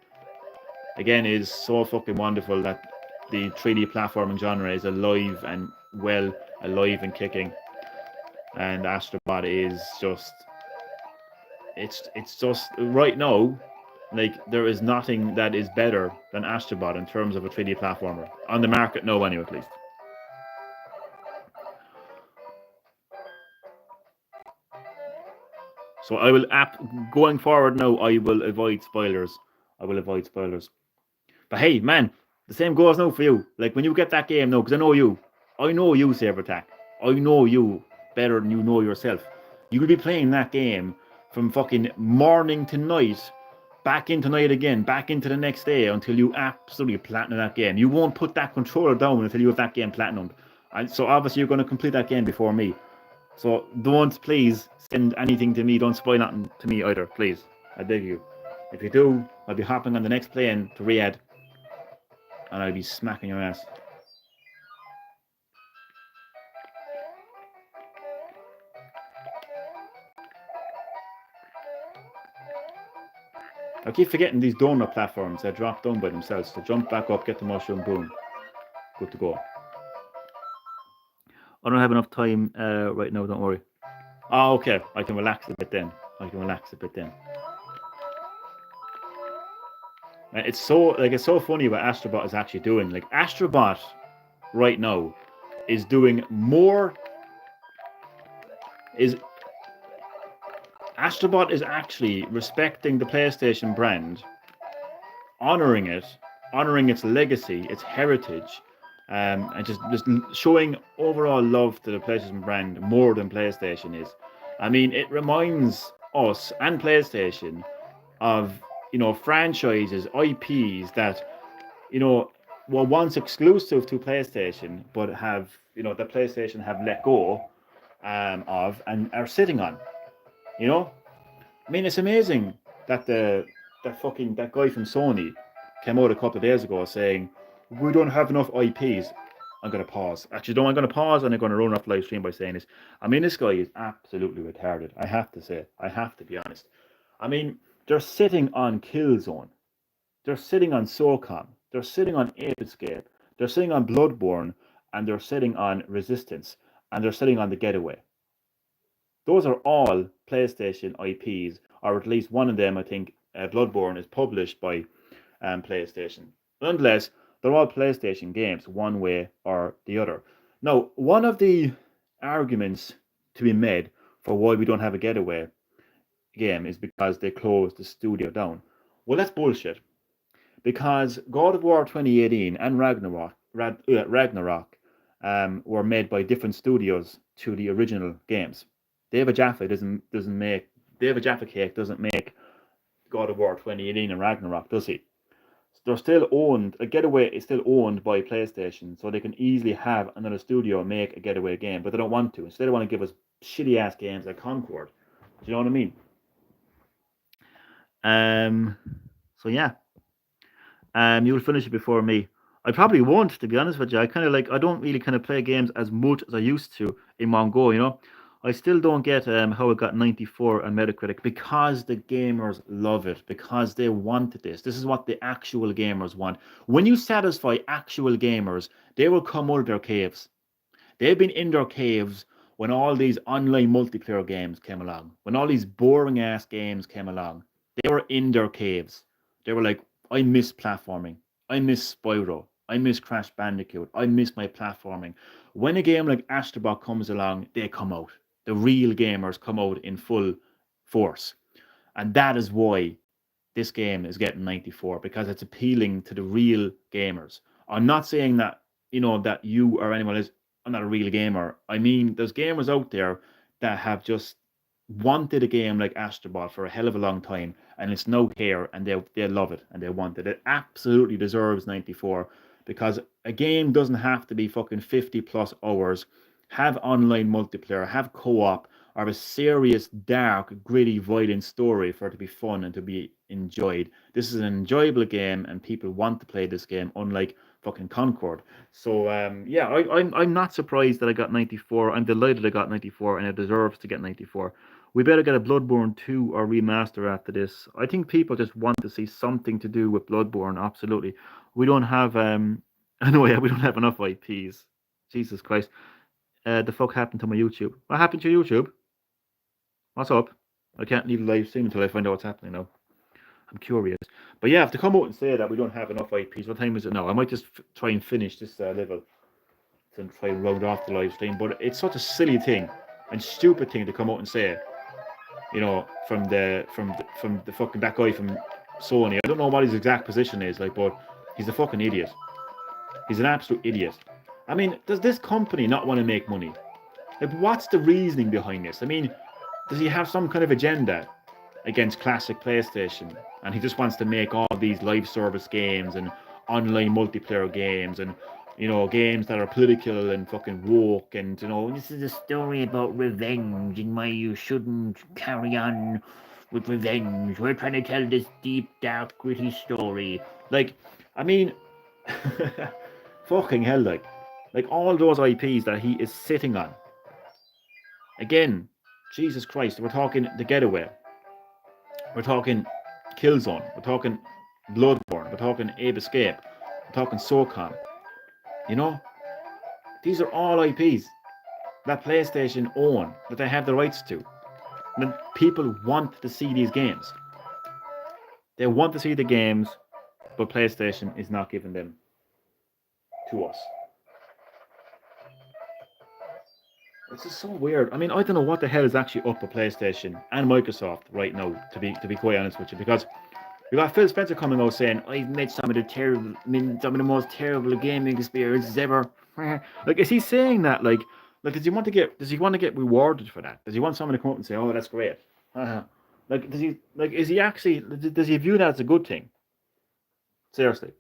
Again, it is so fucking wonderful that the 3D platforming genre is alive and kicking. And Astrobot is just, it's just right now, Like, there is nothing that is better than Astrobot in terms of a 3D platformer. On the market, no anyway, at least. So I will going forward now, I will avoid spoilers. I will avoid spoilers. But hey, man, the same goes now for you. Like, when you get that game now, because I know you. I know you, Saber Attack. I know you better than you know yourself. You will be playing that game from fucking morning to night, back into night again, back into the next day until you absolutely platinum that game. You won't put that controller down until you have that game platinumed. And so obviously you're going to complete that game before me. So don't please send anything to me. Don't spoil nothing to me either, please. I beg you. If you do, I'll be hopping on the next plane to Riyadh and I'll be smacking your ass. I keep forgetting these donut platforms that drop down by themselves. So jump back up, get the mushroom, boom. Good to go. I don't have enough time right now, don't worry. Oh, okay. I can relax a bit then. It's so funny what Astrobot is actually doing. Like, Astrobot right now is doing more. Astrobot is actually respecting the PlayStation brand, honoring its legacy, its heritage, and just showing overall love to the PlayStation brand more than PlayStation is. I mean, it reminds us and PlayStation of, franchises, IPs that, were once exclusive to PlayStation, but have, that PlayStation have let go of and are sitting on. I mean, it's amazing that that guy from Sony came out a couple of days ago saying we don't have enough IPs. I'm gonna pause. Actually, no, I'm gonna pause and I'm gonna run off live stream by saying this. I mean, this guy is absolutely retarded. I have to say. I have to be honest. I mean, they're sitting on Killzone. They're sitting on SOCOM. They're sitting on Ape Escape. They're sitting on Bloodborne, and they're sitting on Resistance, and they're sitting on The Getaway. Those are all PlayStation IPs, or at least one of them, I think, Bloodborne, is published by PlayStation. Nonetheless, they're all PlayStation games, one way or the other. Now, one of the arguments to be made for why we don't have a Getaway game is because they closed the studio down. Well, that's bullshit. Because God of War 2018 and Ragnarok were made by different studios to the original games. David Jaffa Cake doesn't make God of War 2018 and Ragnarok, does he? They're still owned. A Getaway is still owned by PlayStation, so they can easily have another studio make a Getaway game, but they don't want to. Instead, they want to give us shitty ass games like Concord. Do you know what I mean? So yeah. You'll finish it before me. I probably won't, to be honest with you. I don't really kind of play games as much as I used to in one go. I still don't get how it got 94 on Metacritic, because the gamers love it, because they wanted this. This is what the actual gamers want. When you satisfy actual gamers, they will come out of their caves. They've been in their caves when all these online multiplayer games came along, when all these boring ass games came along. They were in their caves. They were like, I miss platforming. I miss Spyro. I miss Crash Bandicoot. I miss my platforming. When a game like Astrobot comes along, they come out. The real gamers come out in full force. And that is why this game is getting 94, because it's appealing to the real gamers. I'm not saying that, that you or anyone is, I'm not a real gamer. I mean, there's gamers out there that have just wanted a game like Astrobot for a hell of a long time, and it's now here, and they love it, and they want it. It absolutely deserves 94, because a game doesn't have to be fucking 50 plus hours, have online multiplayer, have co-op, or a serious, dark, gritty, violent story for it to be fun and to be enjoyed. This is an enjoyable game, and people want to play this game, unlike fucking Concord. So yeah, I'm not surprised that I got 94. I'm delighted I got 94, and it deserves to get 94. We better get a Bloodborne 2 or remaster after this. I think people just want to see something to do with Bloodborne. Absolutely, we don't have no, yeah, we don't have enough IPs. Jesus Christ, the fuck happened to my YouTube? What happened to YouTube? What's up? I can't leave the live stream until I find out what's happening now. I'm curious. But yeah, if they come out and say that we don't have enough IPs, what time is it now? I might just try and finish this level and try and round off the live stream. But it's such a silly thing and stupid thing to come out and say, you know, from the fucking that guy from Sony. I don't know what his exact position is, like, but he's a fucking idiot. He's an absolute idiot. I mean, does this company not want to make money? Like, what's the reasoning behind this? I mean, does he have some kind of agenda against classic PlayStation, and he just wants to make all these live service games and online multiplayer games and, you know, games that are political and fucking woke, and, you know, this is a story about revenge and why you shouldn't carry on with revenge. We're trying to tell this deep, dark, gritty story. Like, I mean, fucking hell, like all those IPs that he is sitting on. Again, Jesus Christ, we're talking The Getaway. We're talking Killzone. We're talking Bloodborne. We're talking Abe Escape. We're talking SOCOM. You know, these are all IPs that PlayStation own, that they have the rights to. And people want to see these games. They want to see the games, but PlayStation is not giving them to us. It's just so weird. I mean, I don't know what the hell is actually up with PlayStation and Microsoft right now, to be quite honest with you, because we got Phil Spencer coming out saying, I've made some of the most terrible gaming experiences ever. Like, is he saying that like does he want to get rewarded for that? Does he want someone to come up and say, oh, that's great? Like, is he actually, does he view that as a good thing? Seriously.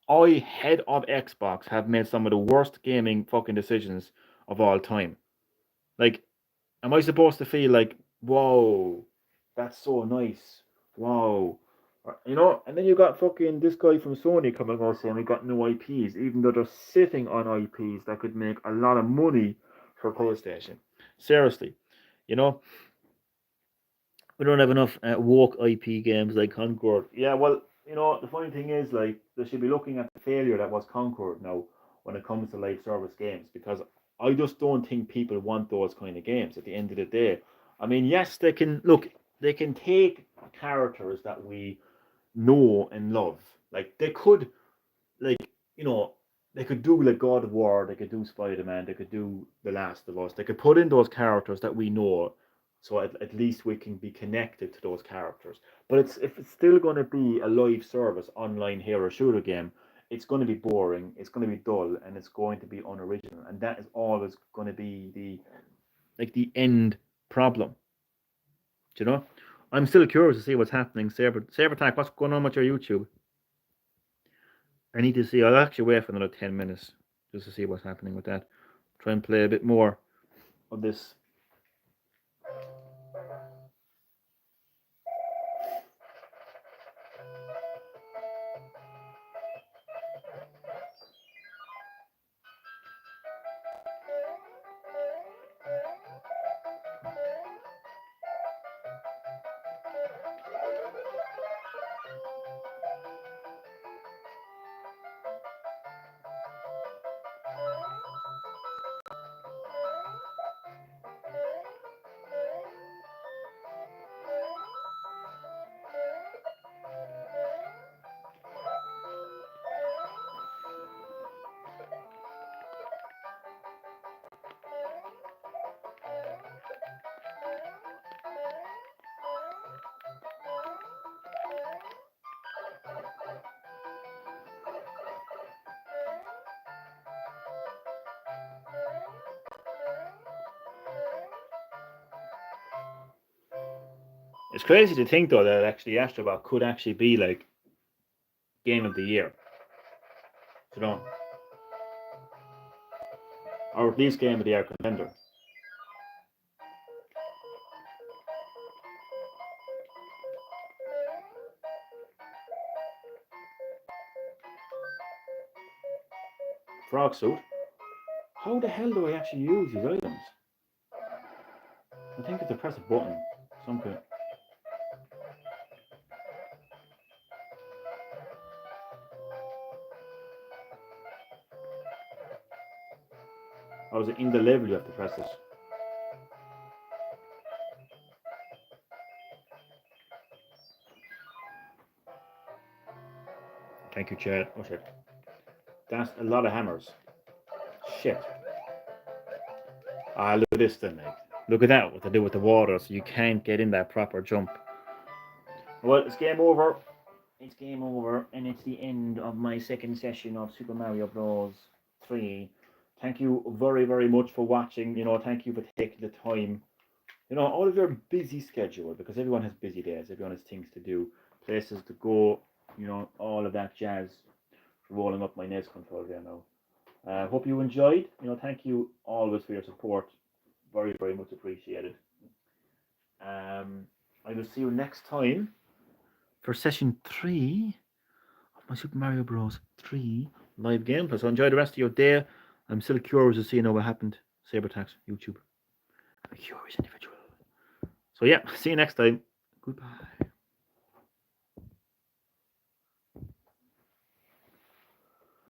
I, head of Xbox, have made some of the worst gaming fucking decisions of all time. Like, am I supposed to feel like, whoa, that's so nice? Whoa. You know, and then you got fucking this guy from Sony coming out saying we got no IPs, even though they're sitting on IPs that could make a lot of money for PlayStation. Seriously, you know, we don't have enough woke IP games like Concord. Yeah, well, you know, the funny thing is, like, they should be looking at the failure that was Concord now when it comes to live service games, because I just don't think people want those kind of games at the end of the day. I mean, yes, they can take characters that we know and love. Like, they could, like, you know, they could do like God of War, they could do Spider Man, they could do The Last of Us. They could put in those characters that we know, so at least we can be connected to those characters. But if it's still going to be a live service online hero shooter game, it's going to be boring, it's going to be dull, and it's going to be unoriginal, and that is always going to be the end problem. Do you know? I'm still curious to see what's happening. Sabertag, what's going on with your YouTube? I need to see. I'll actually wait for another 10 minutes just to see what's happening with that. Try and play a bit more of this. It's crazy to think though that actually Astrobot could actually be like game of the year. You know, or at least game of the year contender. Frog suit. How the hell do I actually use these items? I think it's to press a button. Something. Or is it in the level you have to press it? Thank you, Chad. Oh shit. That's a lot of hammers. Shit. Ah, look at this then, mate. Look at that, what to do with the water, so you can't get in that proper jump. Well, it's game over. It's game over, and it's the end of my second session of Super Mario Bros. 3. Thank you very, very much for watching. Thank you for taking the time. All of your busy schedule, because everyone has busy days, everyone has things to do, places to go, all of that jazz. Rolling up my NES controller there now. Hope you enjoyed. Thank you always for your support. Very, very much appreciated. I will see you next time for session 3 of my Super Mario Bros. 3 live gameplay. So enjoy the rest of your day. I'm still curious to see what happened. Sabertax, YouTube. I'm a curious individual. So yeah, see you next time. Goodbye.